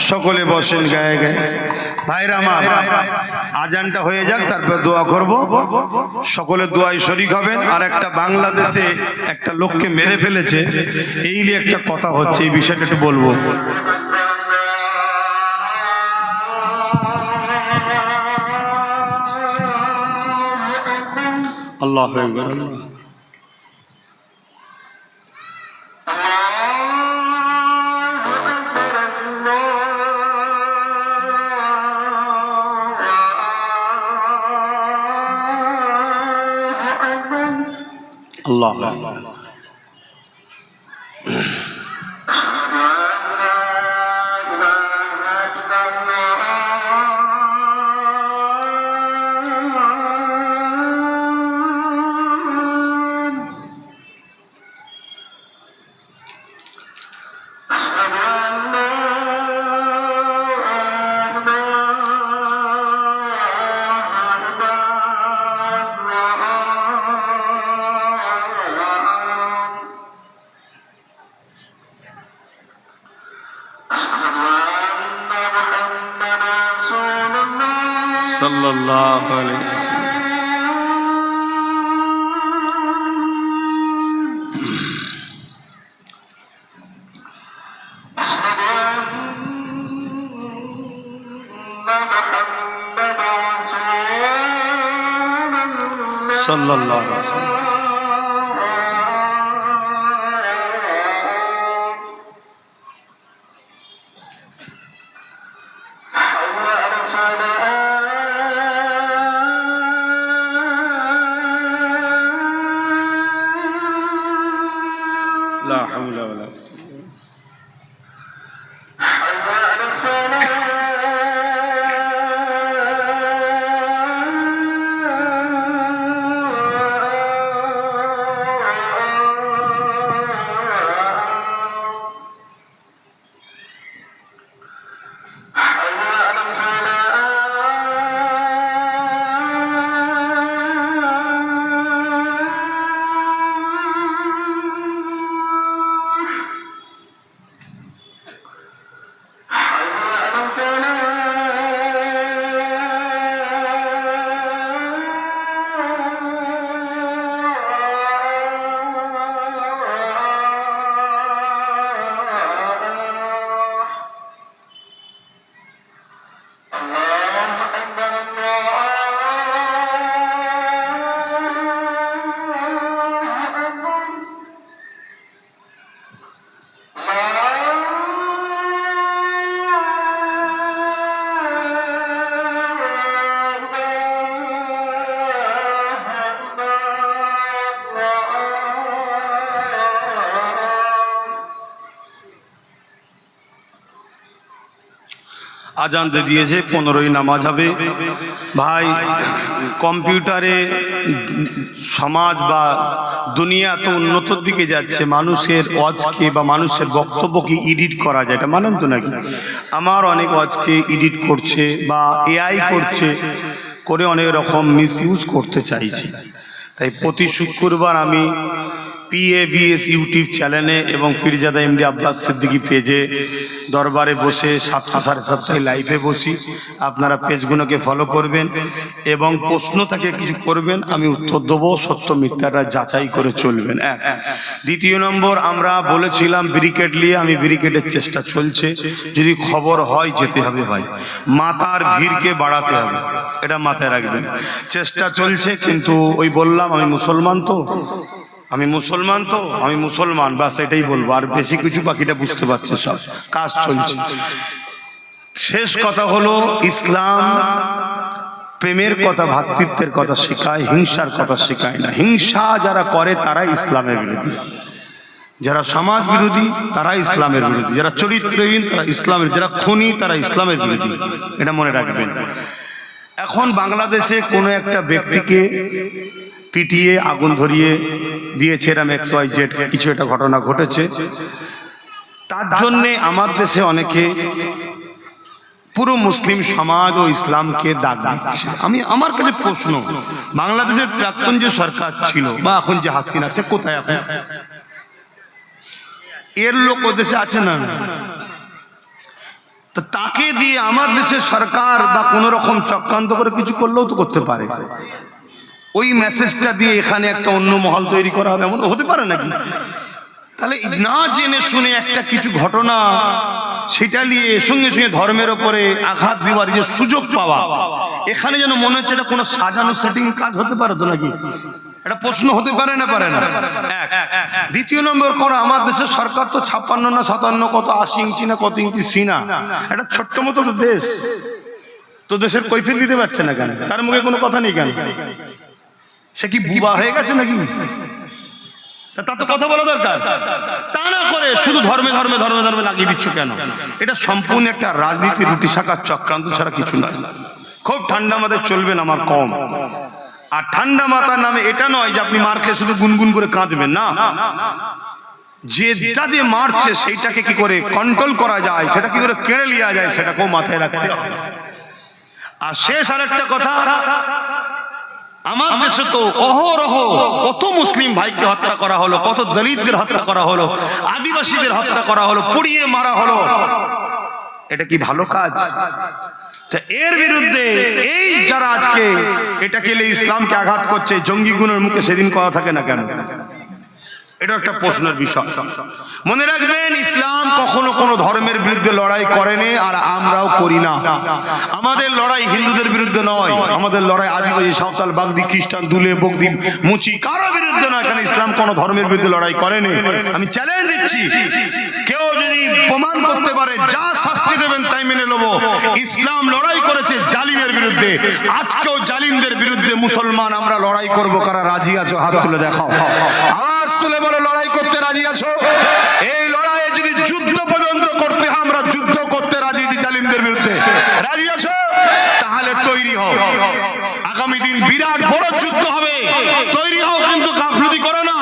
সকলে বসেন গায়ে গায়ে। ভাইরা আমার, আজানটা হয়ে যাক, তারপর দোয়া করব। সকলে দোয়ায় শরীক হবেন। আর একটা বাংলাদেশে একটা লোককে মেরে ফেলেছে, এই নিয়ে একটা কথা হচ্ছে, এই বিষয়টা একটু বলবো। আল্লাহু আকবার, আল্লাহ। আল্লাহ আল্লাহ। সাল্লাল্লাহু আলাইহি ওয়াসাল্লাম। সাল্লাল্লাহু আলাইহি ওয়াসাল্লাম। لا حول ولا قوة. আজান দিয়েছে, 15ই নামাজ হবে। ভাই, কম্পিউটারে সমাজ বা দুনিয়া তো উন্নতর দিকে যাচ্ছে, মানুষের ওয়াজকে বা মানুষের বক্তব্যকে এডিট করা যায়, এটা মানেন তো নাকি? আমার অনেক ওয়াজকে এডিট করছে বা এআই করছে, করে অনেক রকম মিসইউজ করতে চাইছে। তাই প্রতি শুক্রবার আমি PAVS ইউটিউব চ্যানেলে এবং ফিরজাদা এমডি আব্বাস সিদ্দিকী পেজে দরবারে বসে 7টা সাড়ে 7টায় লাইভে বসি। আপনারা পেজগুলোকে ফলো করবেন এবং প্রশ্ন থাকে কিছু করবেন, আমি উত্তর দেবো, সত্য মিথ্যাটা যাচাই করে চলবেন। এক। দ্বিতীয় নম্বর, আমরা বলেছিলাম ব্রিকেট নিয়ে, আমি ব্রিকেটের চেষ্টা চলছে, যদি খবর হয় যেতে হবে ভাই, মাতার ভিড়কে বাড়াতে হবে, এটা মাথায় রাখবেন। চেষ্টা চলছে, কিন্তু ওই বললাম আমি মুসলমান তো, আমি মুসলমান, বাস এটাই বলবো, আর বেশি কিছু বাকিটা বুঝতে পারছে, সব কাজ চলছে। শেষ কথা হলো, ইসলাম প্রেমের কথা, ভ্রাতৃত্বের কথা শেখায়, হিংসার কথা শেখায় না। হিংসা যারা করে তারা ইসলামের বিরোধী, যারা সমাজ বিরোধী তারা ইসলামের বিরোধী, যারা চরিত্রহীন তারা ইসলামের, যারা খুনি তারা ইসলামের বিরোধী, এটা মনে রাখবেন। এখন বাংলাদেশে কোনো একটা ব্যক্তিকে পিটিয়ে আগুন ধরিয়ে দিয়েছে, এরম XYZ কিছু একটা ঘটনা ঘটেছে, তার জন্যে আমার দেশে অনেকে পুরো মুসলিম সমাজ ও ইসলামকে দাগ দিচ্ছে। আমার কাছে প্রশ্ন, বাংলাদেশের প্রাক্তন যে সরকার ছিল বা এখন যে হাসিনা, সে কোথায় এখন? এর লোক ও দেশে আছে না? তো তাকে দিয়ে আমার দেশের সরকার বা কোন রকম চক্রান্ত করে কিছু করলেও তো করতে পারে। ওই মেসেজটা দিয়ে এখানে একটা অন্য মহল তৈরি করা হবে, এমন হতে পারে নাকি? তাহলে না জেনে শুনে একটা কিছু ঘটনা সেটা নিয়ে সঙ্গে সঙ্গে ধর্মের ওপরে আঘাত দেওয়ার যে সুযোগ পাওয়া, এখানে যেন মনে হচ্ছে এটা কোনো সাজানো সেটিং কাজ হতে পারে তো নাকি? এটা প্রশ্ন হতে পারে না? পারে না। এক। দ্বিতীয় নম্বর করো, আমার দেশের সরকার তো 56 না 57 কত 80 ইঞ্চি না কত ইঞ্চি সিনা, এটা ছোট্ট মতো তো দেশ, তো দেশের কৈফিয়ত দিতে পারছে না কেন? তার মুখে কোনো কথা নেই কেন? সে কি বুবা হয়ে গেছে নাকি? তা তো কথা বলা দরকার। তা না করে শুধু ধর্মে ধর্মে ধর্মে ধর্মে লাগিয়ে দিচ্ছ কেন? এটা সম্পূর্ণ একটা রাজনীতি রুটি শাখার চক্রান্ত ছাড়া কিছু নয়। খুব ঠান্ডা মাথায় চলবেন, আমার কম। আর ঠান্ডা মাথার নামে এটা নয় যে আপনি মার খেয়ে শুধু গুনগুন করে কাঁদবেন, না। যেটা দিয়ে মারছে সেইটাকে কি করে কন্ট্রোল করা যায়, সেটা কি করে কেড়ে নেওয়া যায়, সেটাকেও মাথায় রাখতে হবে। আর শেষ আরেকটা কথা, আমার দেশে তো অহরহ কত মুসলিম ভাইকে হত্যা করা হলো, কত দলিতদের হত্যা করা হলো, আদিবাসীদের হত্যা করা হলো, পুড়িয়ে মারা হলো। এটা কি ভালো কাজ? এর বিরুদ্ধে এই যারা আজকে এটাকে ইসলামকে আঘাত করছে, জঙ্গি গুণের মুখে সেদিন কথা থাকে না কেন? এটা একটা প্রশ্নের বিষয়। মনে রাখবেন, ইসলাম কখনো কোনো ধর্মের বিরুদ্ধে লড়াই করেনি, আর আমরাও করি না। আমাদের লড়াই হিন্দুদের বিরুদ্ধে নয়, আমাদের লড়াই আদিবাসী, সাঁওতাল, বাগদি, খ্রিস্টান, দুলে, বগদি, মুচি, কারো বিরুদ্ধে নয়। কারণ ইসলাম কোনো ধর্মের বিরুদ্ধে লড়াই করেনি। আমি চ্যালেঞ্জ দিচ্ছি, কেউ যদি প্রমাণ করতে পারে, যা শাস্তি দেবেন তাই মেনে নেব। ইসলাম লড়াই করেছে জালিমের বিরুদ্ধে, আজকেও জালিমদের বিরুদ্ধে মুসলমান আমরা লড়াই করব। কারা রাজি আছো? হাত তুলে দেখাও, আওয়াজ তুলে বলো, লড়াই করতে রাজি আছো? এই লড়াইয়ে যদি যুদ্ধ পর্যন্ত করতে হয়, আমরা যুদ্ধ করতে রাজি আছি জালিমদের বিরুদ্ধে। রাজি আছো? তাহলে তৈরি হও, আগামী দিন বিরাট বড় যুদ্ধ হবে। তৈরি হও, কিন্তু গাফলতি করো না।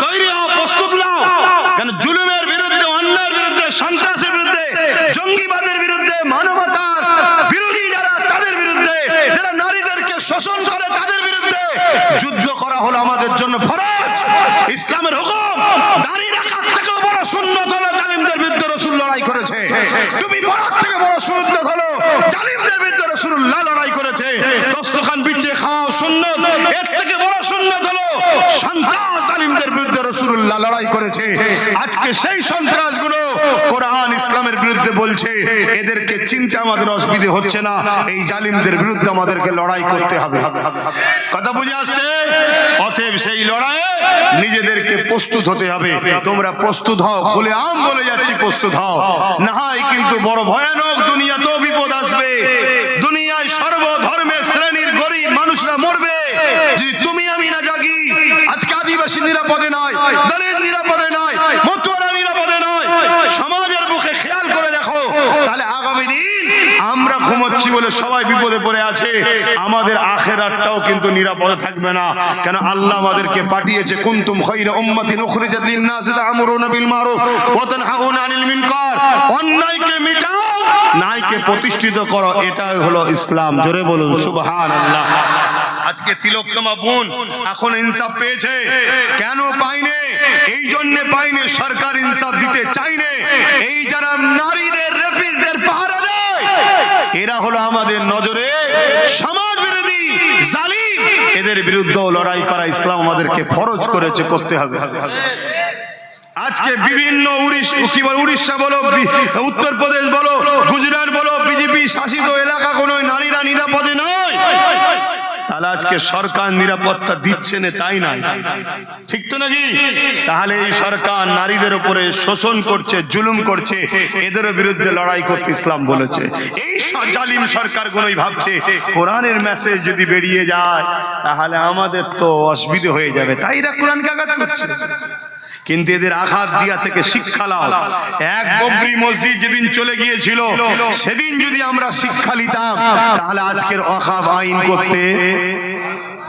তৈরি হও, প্রস্তুত নাও। কেন জুলুমের বিরুদ্ধে, অন্যায়ের বিরুদ্ধে, সন্ত্রাসের বিরুদ্ধে, জঙ্গিবাদের বিরুদ্ধে, মানবতার বিরোধী যারা, তাদের বিরুদ্ধে, যারা নারীদেরকে শোষণ করে তাদের বিরুদ্ধে যুদ্ধ করা হলো আমাদের জন্য ফরজ। ইসলামের হুকুম, দাড়ি রাখার থেকেও বড় সুন্নত হলো জালিমদের বিরুদ্ধে রাসূল লড়াই করেছে। টুপি পরার থেকে বড় সুন্নত হলো জালিমদের বিরুদ্ধে রাসূলুল্লাহ লড়াই করেছে। দস্তখান বিছিয়ে খাওয়া সুন্নত, এর থেকে বড় সুন্নত হলো সন্ত্রাস, জালিমদের বিরুদ্ধে রাসূলুল্লাহ লড়াই করেছে। আজকে সেই সন্ত্রাসগুলো কোরআন ইসলামের বিরুদ্ধে বলছে, এদেরকে চিনতে আমাদের অসুবিধা হচ্ছে না। এই জালিমদের বিরুদ্ধে আমাদেরকে লড়াই করতে হবে। কথা বুঝে আসছে? অতএব সেই লড়াইয়ে নিজেদেরকে প্রস্তুত হতে হবে। তোমরা প্রস্তুত হও, খুলে আম বলে যাচ্ছি, প্রস্তুত হও। না হয় কিন্তু বড় ভয়ানক দুনিয়াতেও বিপদ আসবে। দুনিয়ায় সর্বধর্মের শ্রেণীর গরিব মানুষরা মরবে যদি তুমি আমি না জাগি। আজকে আদিবাসী নিরাপদে নয়, দলিত নিরাপদে নয়, মতুয়ারা নিরাপদে নয়। সমাজের বুকে খেয়াল করে দেখো, তাহলে আগামী দিন আমরা ঘুমোচ্ছি বলে সবাই বিপদে পড়ে আছে, আমাদের আখিরাতটাও কিন্তু নিরাপদে থাকবে না। কেন আল্লাহ আমাদেরকে পাঠিয়েছে, কুনতুম খায়রা উম্মাতিন উখরিজাত লিন-নাসি তা'মুরুনা বিল মারুফ ওয়া তানহাউনা আনিল মুনকার। অন্যায়কে মিটাও, ন্যায়কে প্রতিষ্ঠিত করো, এটাই হলো ইসলাম। জোরে বলুন সুবহানাল্লাহ। আজকে তিলোত্তমা বোন এখন ইনসাফ পেয়েছে। কেন পাইনে? এই জন্য পাইনে, সরকার ইনসাফ দিতে চাইনে। এই যারা নারীদের, রেপিস্টদের পাহারা দেয়, এরা হলো আমাদের নজরে সমাজ বিরোধী জালিম। এদের বিরুদ্ধে লড়াই করা ইসলাম আমাদেরকে ফরজ করেছে, করতে হবে। আজকে বিভিন্ন উড়িষ্যা বলো, উত্তরপ্রদেশ বলো, গুজরাট বলো, বিজেপি শাসিত এলাকা কোনো নারীরা নিরাপদে নয়। তাহলে আজকে সরকার নিরাপত্তা দিচ্ছে না, তাই নাই? ঠিক তো নাকি? তাহলে এই সরকার নারীদের উপরে শোষণ করছে, জুলুম করছে, এদের বিরুদ্ধে লড়াই করতে ইসলাম বলেছে। এই জালিম সরকারগুলোই ভাবছে কোরআনের মেসেজ যদি বেরিয়ে যায় তাহলে আমাদের তো অসুবিধা হয়ে যাবে, তাই এরা কোরআনকে আঘাত করছে। কিন্তু এদের আঘাত দিয়া থেকে শিক্ষা লাও। এক ববরি মসজিদ যেদিন চলে গিয়েছিল, সেদিন যদি আমরা শিক্ষা নিতাম তাহলে আজকের অখাব আইন করতে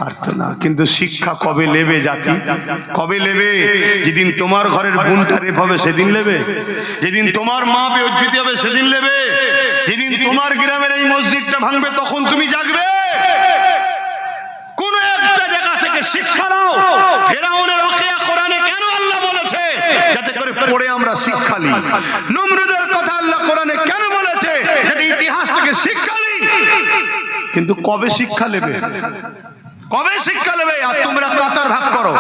পারতো না। কিন্তু শিক্ষা কবে নেবে জাতি? কবে নেবে? যেদিন তোমার ঘরের বোনটা রেপ হবে সেদিন নেবে, যেদিন তোমার মা বেইজ্জতি হবে সেদিন নেবে। যেদিন তোমার গ্রামের এই মসজিদটা ভাঙবে তখন তুমি জাগবে। কোন একটা জায়গা থেকে শিক্ষা নাও। ফেরাউনের ওয়াকিয়া কোরআনে কেন আল্লাহ বলেছে? যাতে করে পড়ে আমরা শিক্ষা নিই। নমরুদের কথা আল্লাহ কোরআনে কেন বলেছে? যাতে ইতিহাস থেকে শিক্ষা নিই। কিন্তু কবে শিক্ষা নেবে? কবে শিক্ষা নেবে? আর তোমরা কাতার ভাগ করো।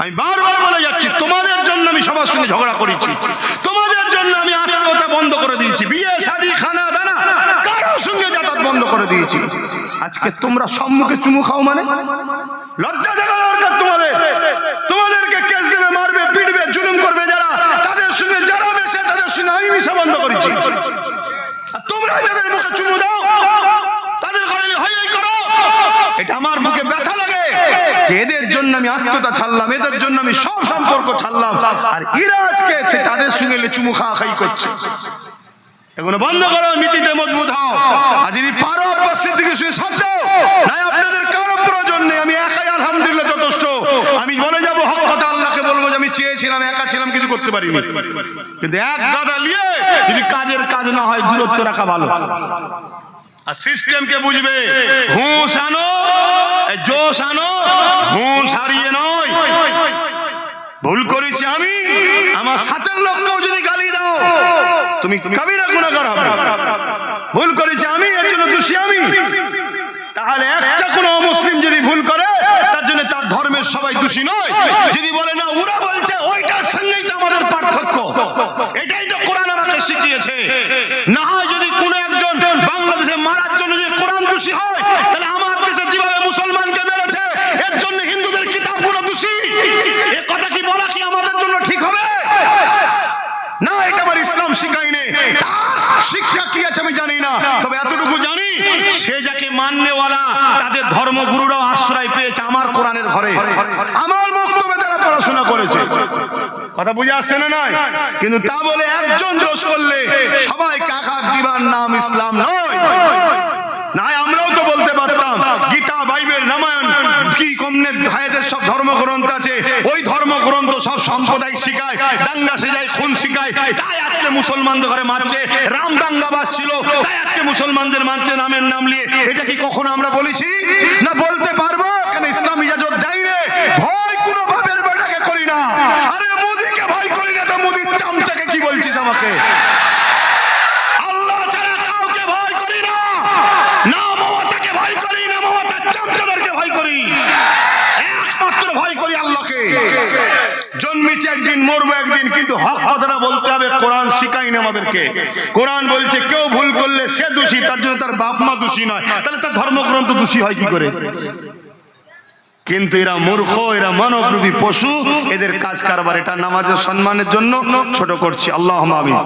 আমি বারবার বলে যাচ্ছি, তোমাদের জন্য আমি সবার সঙ্গে ঝগড়া করেছি, তোমাদের জন্য আমি আত্মীয়তা বন্ধ করে দিয়েছি, বিয়ে শাদী খানা দানা কারোর সঙ্গে যাতায়াত বন্ধ করে দিয়েছি। আজকে তোমরা সম্মুখে চুমু খাও মানে? লজ্জা দেখা দরকার তোমাদের। তোমাদেরকে কেস দেবে, মারবে, পিটবে, জুলুম করবে যারা, তাদের সঙ্গে যারা মেশে তাদের সঙ্গে আমি মিশা বন্ধ করেছি। আর তোমরা যাদের মুখে চুমু দাও, তাদের ঘরে হয় করো। এটা আমার বুকে ব্যথা লাগে যে এদের জন্য আমি আত্মীয়তা ছাড়লাম, এদের জন্য আমি সব সম্পর্ক ছাড়লাম, আর এরা আজকে তাদের সঙ্গে চুমু খাওয়া করছে। এগুলো বন্ধ করো, নীতিতে মজবুত হও। আর যদি পারো পরিস্থিতিকে শুয়ে সাথ দাও, না আপনাদের কারো প্রয়োজন নেই। আমি একাই আলহামদুলিল্লাহ যথেষ্ট। আমি বলে যাব হক কথা, আল্লাহকে বলবো যে আমি চেয়েছিলাম, একা ছিলাম, কিছু করতে পারিনি। কিন্তু এক গাদা নিয়ে যদি কাজের কাজ না হয়, দূরত্ব রাখা ভালো। আর সিস্টেমকে বুঝবে, হুঁশ আনো, জোশ আনো, হুঁশ হারিয়ে নয়। ভুল করেছি আমি, আমার সাথের লোককেও যদি গালি দাও, তুমি কবিরা গুনাহগার হবে। ভুল করেছি আমি, এর জন্য দোষী আমি। তাহলে একটা কোন মুসলিম যদি ভুল করে, তার জন্য তার ধর্মের সবাই দোষী নয়। যদি বলে না ওরা বলছে, ওইটার সঙ্গেই তো আমাদের পার্থক্য, এটাই তো কোরআন আমাকে শিখিয়েছে। না হয় যদি কোন একজন বাংলাদেশে মারার জন্য যদি কোরআন দোষী হয়, তাহলে আমার দেশে যেভাবে মুসলমানকে মেরেছে, এর জন্য হিন্দুদের কিতাবগুলো দোষী। এ কথা কি বলা কি আমাদের জন্য ঠিক হবে? না, এটা আমার ইসলাম শিখায়নি। শিক্ষা কি আছে আমি জানি না, তবে এতটুকু জানি, সে যাকে মাননেওয়ালা তাদের ধর্মগুরুরাও আশ্রয় পেয়েছে আমার কোরআনের ঘরে। আমার বক্তব্যে তারা পড়াশোনা করেছে। কথা বুঝে আসছে না? নয় কিন্তু তা বলে একজন দোষ করলে সবাইকে আঘাত দিবার নাম ইসলাম নয়। না, আমরাও তো বলতে পারতাম গীতা, বাইবেল, রামায়ণ, কি কমনে ভাইদের সব ধর্মগ্রন্থ আছে, ওই ধর্মগ্রন্থ সব সাম্প্রদায়িক শিখায়, দাঙ্গা সেজায়, খুন শিখায়, তাই আজকে মুসলমানদের ঘরে মারছে। রাম দাঙ্গাবাজ ছিল, তাই আজকে মুসলমানদের মারছে নামের নাম নিয়ে। এটা কি কখনো আমরা বলেছি? না, বলতে পারবো কেন? ইসলাম ইজাজত দেয় রে। ভয় কোনো ভাবের বেটাকে করি না। আরে মোদিকে ভয় করি না, তো মোদির চামচাকে কি বলছিস আমাকে? আল্লাহ ছাড়া কাউকে ভয় করি না। না মমতাকে ভয় করি, না মমতার চামচাদেরকে ভয় করি, একমাত্র ভয় করি আল্লাহকে। জন্মেছি একদিন, মরবো একদিন, কিন্তু হক কথাটা বলতে হবে। কোরআন শিখায়নি আমাদেরকে। কোরআন বলছে কেউ ভুল করলে সে দোষী, তার জন্য তার বাপ মা দোষী নয়। তাহলে তার ধর্মগ্রন্থ দোষী হয় কি করে? কিন্তু এরা মূর্খ, এরা মানবরূপী পশু, এদের কাজ কারবার। এটা নামাজের সম্মানের জন্য ছোট করছি। আল্লাহুম্মা আমিন।